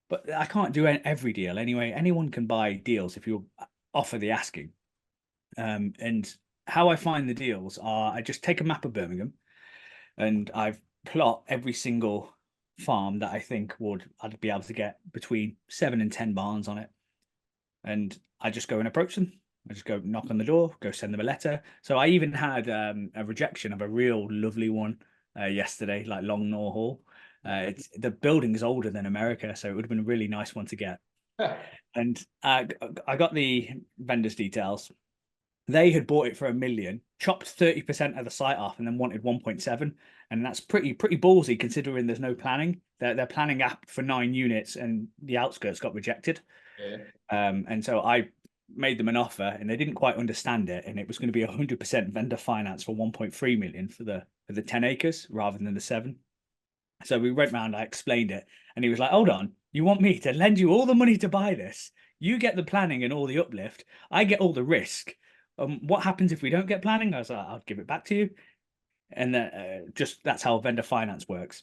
But I can't do every deal anyway. Anyone can buy deals if you offer the asking. And how I find the deals are I just take a map of Birmingham and I've plot every single farm that I think I'd be able to get between 7 and 10 barns on it. And I just go and approach them. I just go knock on the door, go send them a letter. So I even had a rejection of a real lovely one yesterday, like Long Nor Hall. The building is older than America, so it would have been a really nice one to get. And I got the vendor's details. They had bought it for 1 million, chopped 30% of the site off, and then wanted 1.7. And that's pretty ballsy considering there's no planning. They're planning up for 9 units, and the outskirts got rejected. Yeah. And so I made them an offer, and they didn't quite understand it, and it was going to be 100% vendor finance for 1.3 million for the 10 acres rather than the 7. So we went round, I explained it, and he was like, hold on, you want me to lend you all the money to buy this? You get the planning and all the uplift. I get all the risk. What happens if we don't get planning? I was like, I'll give it back to you. And then that's how vendor finance works.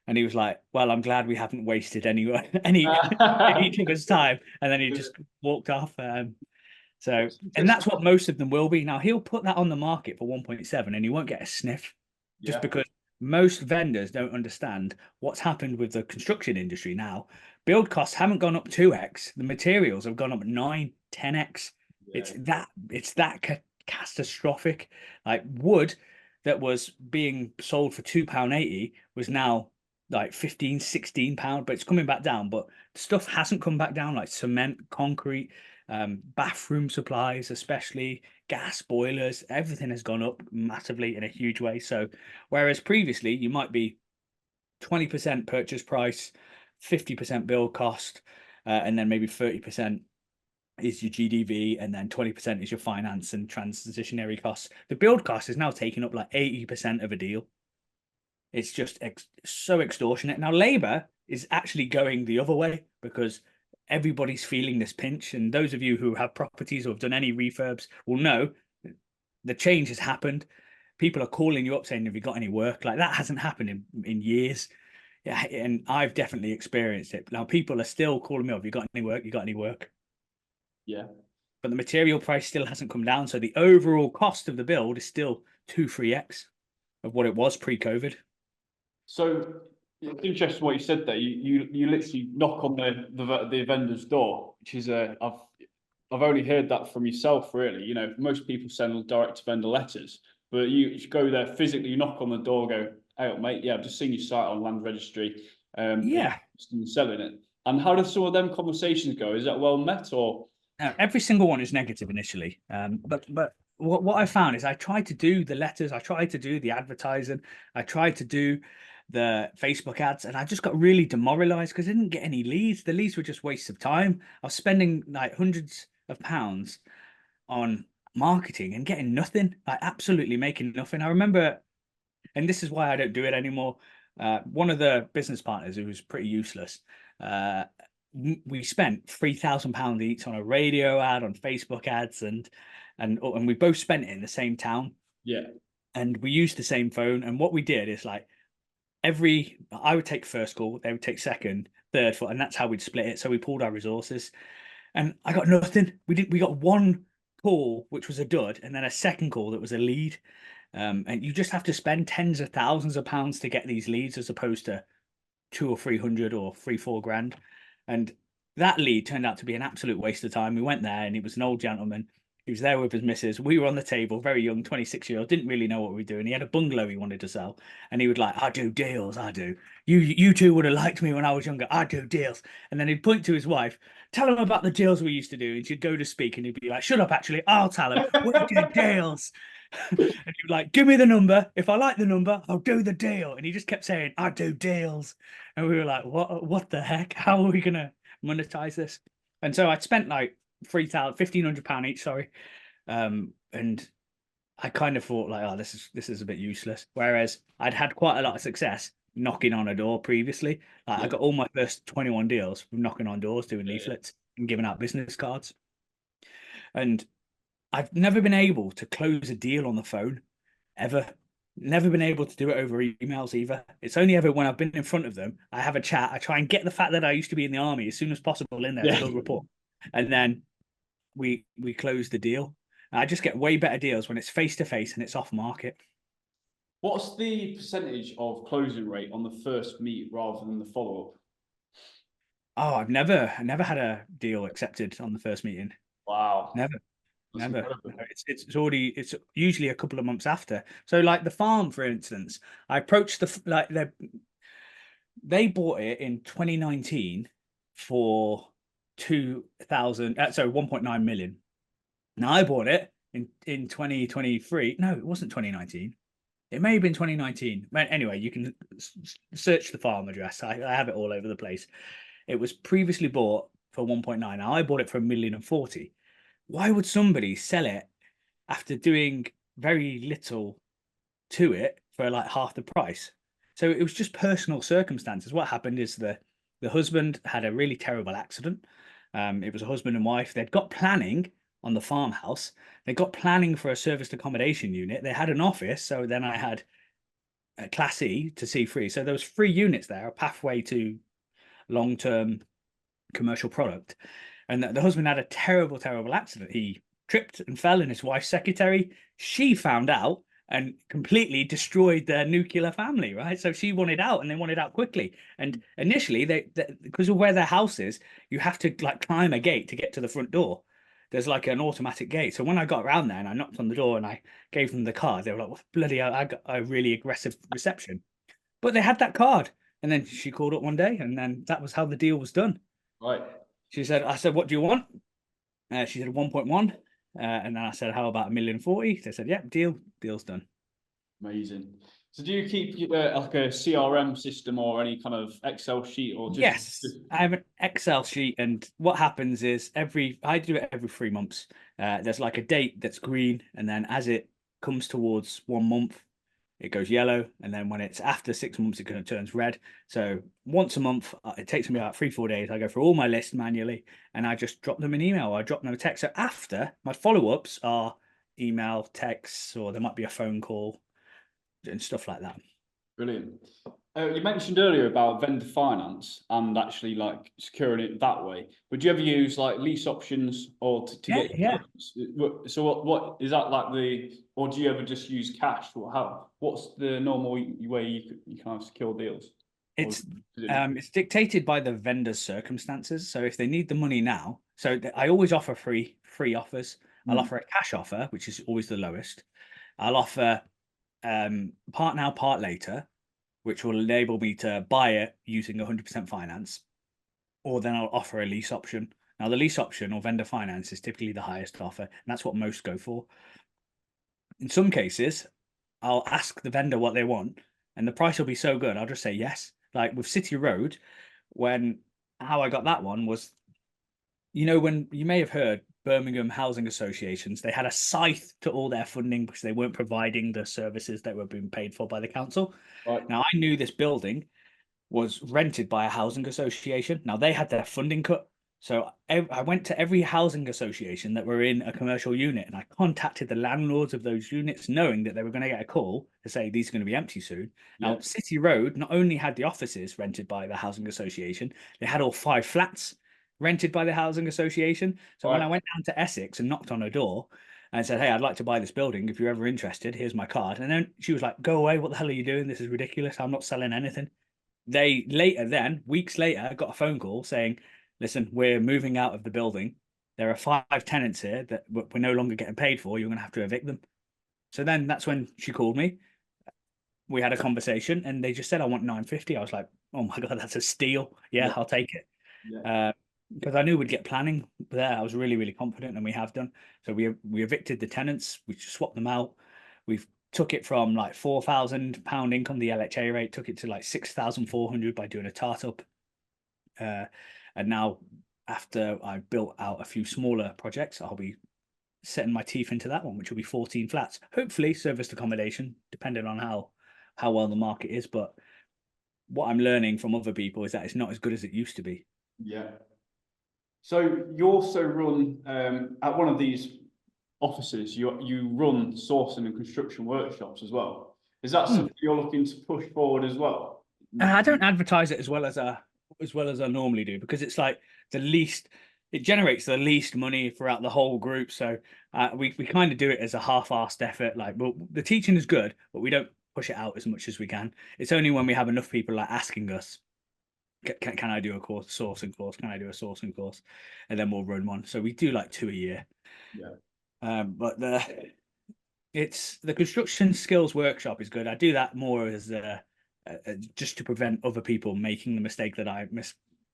And he was like, well, I'm glad we haven't wasted any each other's time. And then he just walked off. And that's what most of them will be. Now, he'll put that on the market for 1.7 and he won't get a sniff just because most vendors don't understand what's happened with the construction industry now. Build costs haven't gone up 2x. The materials have gone up 9, 10x. Yeah. It's that catastrophic. Like wood that was being sold for £2.80 was now like 15, 16 pound, but it's coming back down. But stuff hasn't come back down, like cement, concrete, bathroom supplies, especially gas boilers. Everything has gone up massively in a huge way. So whereas previously you might be 20% purchase price, 50% build cost, and then maybe 30% is your GDV, and then 20% is your finance and transitionary costs. The build cost is now taking up like 80% of a deal. It's just so extortionate. Now, labor is actually going the other way because everybody's feeling this pinch. And those of you who have properties or have done any refurbs will know the change has happened. People are calling you up saying, have you got any work? Like that hasn't happened in years. Yeah, and I've definitely experienced it. Now, people are still calling me up, have you got any work? You got any work? Yeah. But the material price still hasn't come down. So the overall cost of the build is still 2-3x of what it was pre-COVID. So it's interesting what you said there. You literally knock on the vendor's door, which is I've only heard that from yourself, really. Most people send direct to vendor letters, but you go there physically, knock on the door, go, Hey up, mate. Yeah, I've just seen your site on Land Registry. Yeah. Selling it. And how do some of them conversations go? Is that well met or? Every single one is negative initially. But what I found is I tried to do the letters, I tried to do the advertising, I tried to do the Facebook ads, and I just got really demoralized because I didn't get any leads. The leads were just wastes of time. I was spending like hundreds of pounds on marketing and getting nothing, like absolutely making nothing. I remember, and this is why I don't do it anymore. One of the business partners who was pretty useless, uh, we spent £3,000 each on a radio ad, on Facebook ads, and we both spent it in the same town. Yeah. And we used the same phone. And what we did is like I would take first call, they would take second, third, fourth, and that's how we'd split it. So we pulled our resources, and I got nothing. We got one call which was a dud, and then a second call that was a lead. And you just have to spend tens of thousands of pounds to get these leads, as opposed to 200 or 300 or 3-4 grand. And that lead turned out to be an absolute waste of time. We went there, and he was an old gentleman. He was there with his missus. We were on the table, very young, 26-year-old, didn't really know what we were doing. He had a bungalow he wanted to sell, and he would like, I do deals, I do. You two would have liked me when I was younger. I do deals. And then he'd point to his wife, tell him about the deals we used to do. And she'd go to speak, and he'd be like, shut up, actually, I'll tell him. We did deals. And he was like, give me the number. If I like the number, I'll do the deal. And he just kept saying, I do deals. And we were like, what the heck? How are we gonna monetize this? And so I'd spent like £1,500 each, sorry. And I kind of thought like, oh, this is a bit useless. Whereas I'd had quite a lot of success knocking on a door previously. Like I got all my first 21 deals from knocking on doors, doing leaflets and giving out business cards. And I've never been able to close a deal on the phone, ever. Never been able to do it over emails either. It's only ever when I've been in front of them, I have a chat. I try and get the fact that I used to be in the army as soon as possible in there to build rapport. And then we close the deal. I just get way better deals when it's face to face and it's off market. What's the percentage of closing rate on the first meet rather than the follow-up? Oh, I've never had a deal accepted on the first meeting. Wow. Never. That's Never. incredible. It's usually a couple of months after. So like the farm, for instance, I approached they bought it in 2019 for 1.9 million. Now I bought it in 2023. No, it wasn't 2019. It may have been 2019. But anyway, you can search the farm address. I have it all over the place. It was previously bought for 1.9. Now I bought it for 1,040,000. Why would somebody sell it after doing very little to it for like half the price? So it was just personal circumstances. What happened is the husband had a really terrible accident. It was a husband and wife. They'd got planning on the farmhouse. They got planning for a serviced accommodation unit. They had an office. So then I had a Class E to C3. So there was 3 units there, a pathway to long-term commercial product. And the husband had a terrible, terrible accident. He tripped and fell, and his wife's secretary, she found out and completely destroyed their nuclear family, right? So she wanted out, and they wanted out quickly. And initially, they because of where their house is, you have to like climb a gate to get to the front door. There's like an automatic gate. So when I got around there and I knocked on the door and I gave them the card, they were like, well, bloody hell, I got a really aggressive reception. But they had that card. And then she called up one day, and then that was how the deal was done. Right. I said, what do you want? She said 1.1. And then I said, how about 1,040,000? They said, yeah, deal's done. Amazing. So do you keep like a CRM system or any kind of Excel sheet or just? Yes, I have an Excel sheet, and what happens is I do it every 3 months. There's like a date that's green, and then as it comes towards 1 month, it goes yellow, and then when it's after 6 months, it kind of turns red. So once a month, it takes me about 3-4 days. I go through all my lists manually, and I just drop them an email or I drop them a text. So after, my follow-ups are email, texts, or there might be a phone call and stuff like that. Brilliant. You mentioned earlier about vendor finance and actually like securing it that way. Would you ever use like lease options or to get? Yeah. So what is that like or do you ever just use cash? What's the normal way you kind of secure deals? It's dictated by the vendor's circumstances. So if they need the money now, I always offer free offers. I'll offer a cash offer, which is always the lowest. I'll offer part now, part later, which will enable me to buy it using 100% finance, or then I'll offer a lease option. Now, the lease option or vendor finance is typically the highest offer, and that's what most go for. In some cases, I'll ask the vendor what they want, and the price will be so good, I'll just say yes. Like with City Road, how I got that one was, when you may have heard Birmingham housing associations, they had a scythe to all their funding because they weren't providing the services that were being paid for by the council. Right. Now, I knew this building was rented by a housing association. Now, they had their funding cut. So I went to every housing association that were in a commercial unit, and I contacted the landlords of those units, knowing that they were going to get a call to say these are going to be empty soon. Yeah. Now, City Road not only had the offices rented by the housing association, they had all 5 flats rented by the housing association. So when I went down to Essex and knocked on a door and said, "Hey, I'd like to buy this building. If you're ever interested, here's my card." And then she was like, "Go away. What the hell are you doing? This is ridiculous. I'm not selling anything." They weeks later, got a phone call saying, "Listen, we're moving out of the building. There are 5 tenants here that we're no longer getting paid for. You're going to have to evict them." So then that's when she called me. We had a conversation, and they just said, "I want 950." I was like, "Oh my God, that's a steal. Yeah, I'll take it." Yeah. Because I knew we'd get planning there. I was really, really confident, and we have done. So we evicted the tenants. We swapped them out. We've took it from like £4,000 income, the LHA rate, took it to like 6,400 by doing a tart-up. And now, after I built out a few smaller projects, I'll be setting my teeth into that one, which will be 14 flats. Hopefully serviced accommodation, depending on how well the market is. But what I'm learning from other people is that it's not as good as it used to be. Yeah. So you also run at one of these offices, you run sourcing and construction workshops as well. Is that something you're looking to push forward as well? I don't advertise it as well as I normally do, because it's like it generates the least money throughout the whole group. So we kind of do it as a half-assed effort. Like, well, the teaching is good, but we don't push it out as much as we can. It's only when we have enough people like asking us, can I do a sourcing course? Can I do a sourcing course? And then we'll run one. So we do like 2 a year. Yeah. But the construction skills workshop is good. I do that more as just to prevent other people making the mistake that I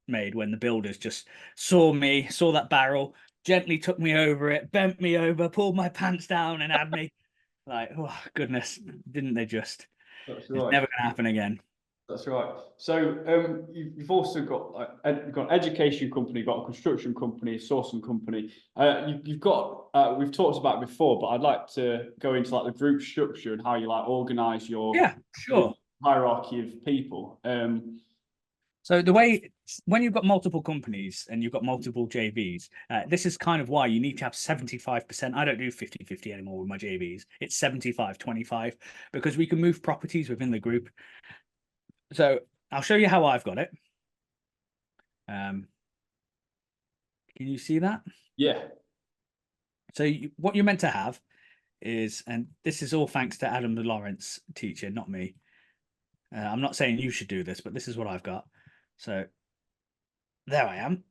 made when the builders just saw that barrel, gently took me over it, bent me over, pulled my pants down, and had me like, oh goodness, didn't they just? That's It's right. never going to happen again. That's right. So you've also got you've got an education company, you've got a construction company, a sourcing company. You've got we've talked about it before, but I'd like to go into like the group structure and how you like organize your Sure. hierarchy of people. So the way when you've got multiple companies and you've got multiple JVs, this is kind of why you need to have 75%. I don't do 50-50 anymore with my JVs. It's 75-25 because we can move properties within the group. So I'll show you how I've got it. Can you see that? Yeah. So what you're meant to have is, and this is all thanks to Adam Lawrence teaching, not me. I'm not saying you should do this, but this is what I've got. So there I am.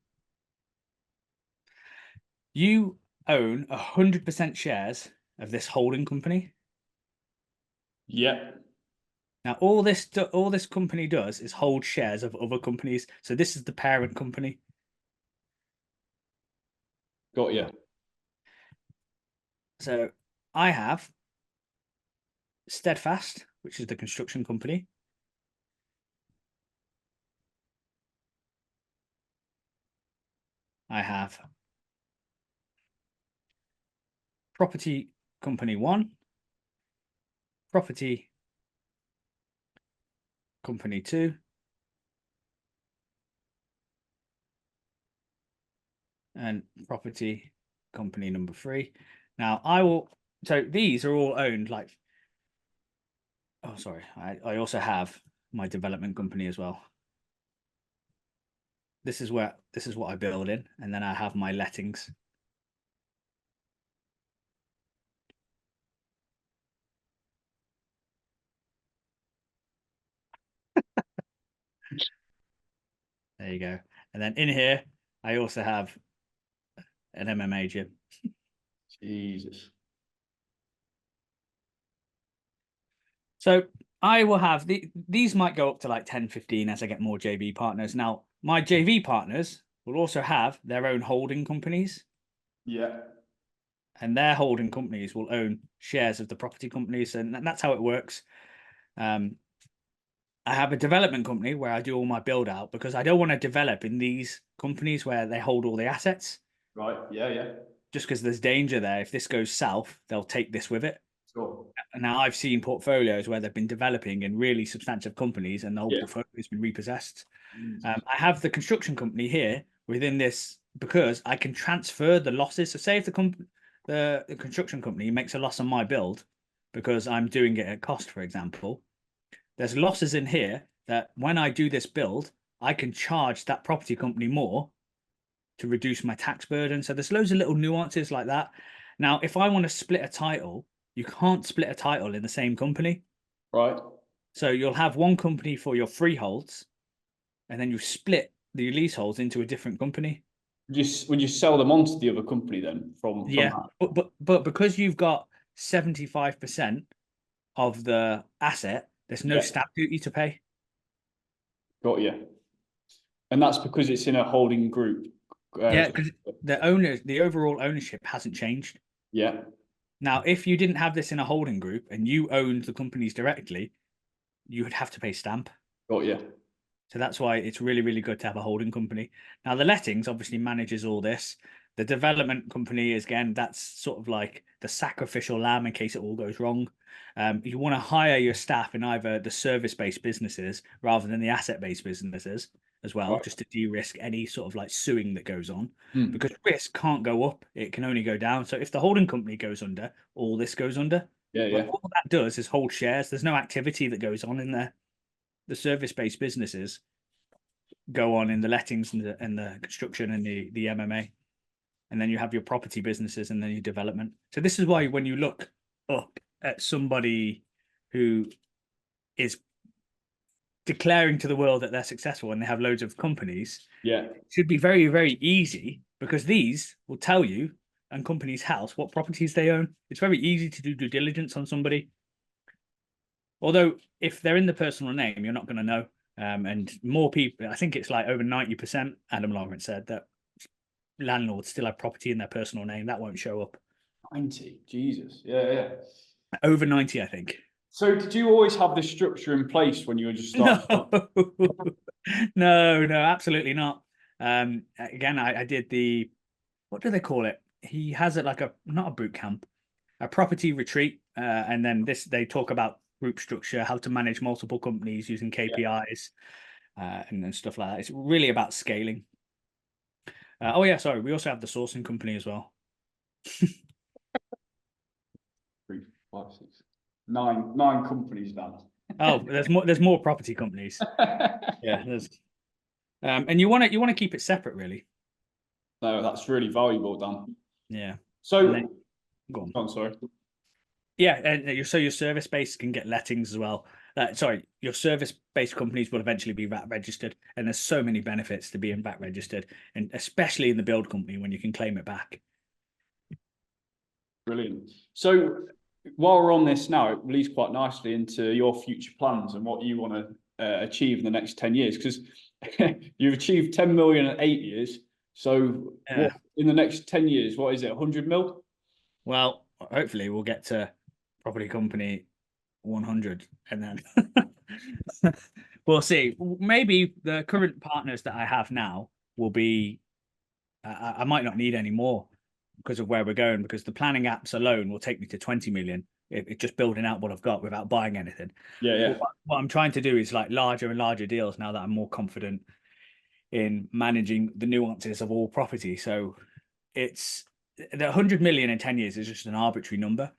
You own 100% shares of this holding company. Yeah. Now, all this company does is hold shares of other companies. So this is the parent company. Got you. So I have Steadfast, which is the construction company. I have Property Company 1, Property Company 2, and Property Company number 3. Now so these are all owned like, oh, sorry. I also have my development company as well. This is what I build in, and then I have my lettings. There you go. And then in here, I also have an MMA gym. Jesus. So I will have these might go up to like 10, 15 as I get more JV partners. Now, my JV partners will also have their own holding companies, Yeah. and their holding companies will own shares of the property companies, and that's how it works. I have a development company where I do all my build out because I don't want to develop in these companies where they hold all the assets. Right. Yeah. Yeah. Just because there's danger there. If this goes south, they'll take this with it. Sure. And now I've seen portfolios where they've been developing in really substantive companies and the whole Yeah. portfolio has been repossessed. Mm. I have the construction company here within this because I can transfer the losses. So say if the construction company makes a loss on my build because I'm doing it at cost, for example, there's losses in here that when I do this build, I can charge that property company more to reduce my tax burden. So there's loads of little nuances like that. Now, if I want to split a title, you can't split a title in the same company. Right. So you'll have one company for your freeholds, and then you split the leaseholds into a different company. Would you sell them on to the other company then from Yeah, that? but because you've got 75% of the asset, there's no Yeah. stamp duty to pay. Got you. And that's because it's in a holding group. Yeah, because the overall ownership hasn't changed. Yeah. Now, if you didn't have this in a holding group and you owned the companies directly, you would have to pay stamp. Got you. So that's why it's really, really good to have a holding company. Now, the lettings obviously manages all this. The development company is, again, that's sort of like the sacrificial lamb in case it all goes wrong. You want to hire your staff in either the service-based businesses rather than the asset-based businesses as well, Right. just to de-risk any sort of like suing that goes on. Hmm. Because risk can't go up, it can only go down. So if the holding company goes under, all this goes under. Yeah. But Yeah. all that does is hold shares. There's no activity that goes on in there. The service-based businesses go on in the lettings and the construction and the MMA. And then you have your property businesses and then your development. So this is why when you look up at somebody who is declaring to the world that they're successful and they have loads of companies, Yeah. it should be very, very easy because these will tell you and companies' house what properties they own. It's very easy to do due diligence on somebody. Although if they're in the personal name, you're not going to know. And more people, I think it's like over 90%, Adam Lawrence said, that landlords still have property in their personal name. That won't show up. 90. Jesus. Yeah. Yeah. Over 90, I think. So did you always have this structure in place when you were just starting? No, absolutely not. Again, I did what do they call it? He has it like not a boot camp, a property retreat. And then they talk about group structure, how to manage multiple companies using KPIs and stuff like that. It's really about scaling. Oh yeah, sorry. We also have the sourcing company as well. 3, 5, 6, 9 companies now. Oh, there's more property companies. Yeah, there's and you want to keep it separate, really. No, that's really valuable, Dan. Yeah. So go on. I'm sorry. Yeah, and so your service base can get lettings as well. Sorry, your service-based companies will eventually be VAT registered, and there's so many benefits to being VAT registered, and especially in the build company when you can claim it back. Brilliant. So while we're on this now, it leads quite nicely into your future plans and what you want to achieve in the next 10 years, because you've achieved 10 million in 8 years. So what in the next 10 years, what is it, 100 mil? Well, hopefully we'll get to property company 100 and then we'll see. Maybe the current partners that I have now will be, I might not need any more because of where we're going, because the planning apps alone will take me to 20 million. It's just building out what I've got without buying anything. Yeah. What I'm trying to do is like larger and larger deals now that I'm more confident in managing the nuances of all property. So it's the 100 million in 10 years is just an arbitrary number,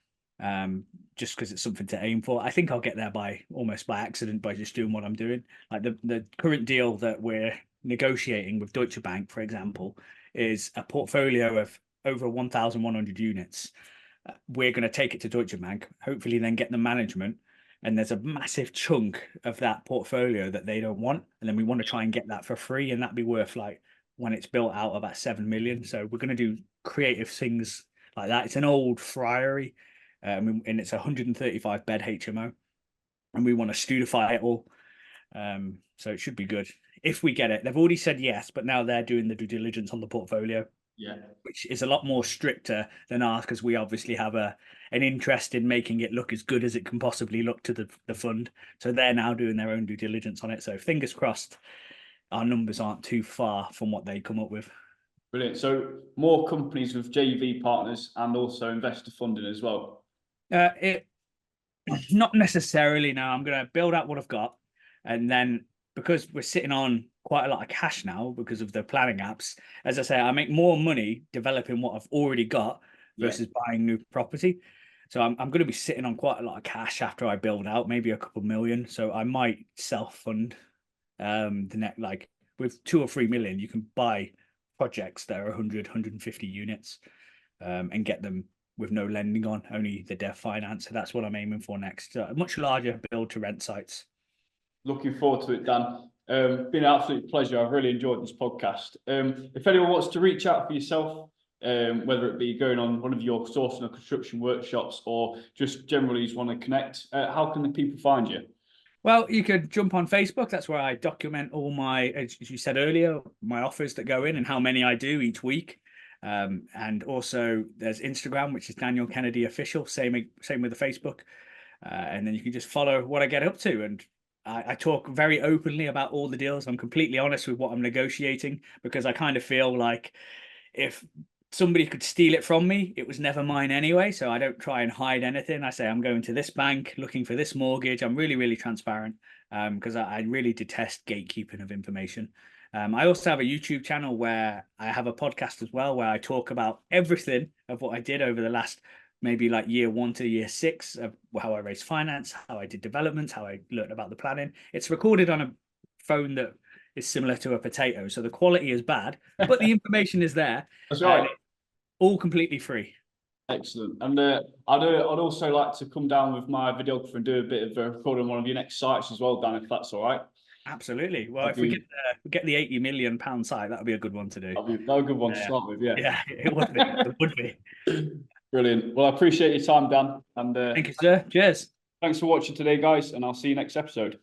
just because it's something to aim for. I think I'll get there almost by accident by just doing what I'm doing. Like the current deal that we're negotiating with Deutsche Bank, for example, is a portfolio of over 1,100 units. We're going to take it to Deutsche Bank, hopefully then get the management. And there's a massive chunk of that portfolio that they don't want. And then we want to try and get that for free. And that'd be worth, like, when it's built out, about 7 million. So we're going to do creative things like that. It's an old friary, and it's a 135 bed HMO. and we want to studify it all. So it should be good if we get it. They've already said yes, but now they're doing the due diligence on the portfolio, Yeah. which is a lot more stricter than ours, because we obviously have an interest in making it look as good as it can possibly look to the fund. So they're now doing their own due diligence on it. So fingers crossed our numbers aren't too far from what they come up with. Brilliant. So more companies with JV partners and also investor funding as well. It not necessarily. Now I'm going to build out what I've got, and then because we're sitting on quite a lot of cash now because of the planning apps, as I say, I make more money developing what I've already got versus buying new property. So I'm going to be sitting on quite a lot of cash after I build out, maybe a couple million. So I might self-fund the net, like with 2 or 3 million, you can buy projects that are 100, 150 units and get them with no lending on, only the dev finance. So that's what I'm aiming for next. Much larger build to rent sites. Looking forward to it, Dan. Been an absolute pleasure. I've really enjoyed this podcast. If anyone wants to reach out for yourself, whether it be going on one of your sourcing or construction workshops, or just generally just want to connect, how can the people find you? Well, you could jump on Facebook. That's where I document all my, as you said earlier, my offers that go in and how many I do each week. And also there's Instagram, which is Daniel Kennedy Official. Same with the Facebook. And then you can just follow what I get up to. And I talk very openly about all the deals. I'm completely honest with what I'm negotiating, because I kind of feel like if somebody could steal it from me, it was never mine anyway. So I don't try and hide anything. I say I'm going to this bank looking for this mortgage. I'm really, really transparent, because I really detest gatekeeping of information. I also have a YouTube channel where I have a podcast as well, where I talk about everything of what I did over the last maybe like year 1 to year 6, of how I raised finance, how I did development, how I learned about the planning. It's recorded on a phone that is similar to a potato, so the quality is bad, but the information is there. That's right. All completely free. Excellent. And I'd also like to come down with my videographer and do a bit of a recording on one of your next sites as well, Dan, if that's all right. Absolutely. Well, if we get the £80 million site, that would be a good one to do. That'd be a good one to start with, yeah. Yeah, it would be. It would be. Brilliant. Well, I appreciate your time, Dan. And thank you, sir. Cheers. Thanks for watching today, guys, and I'll see you next episode.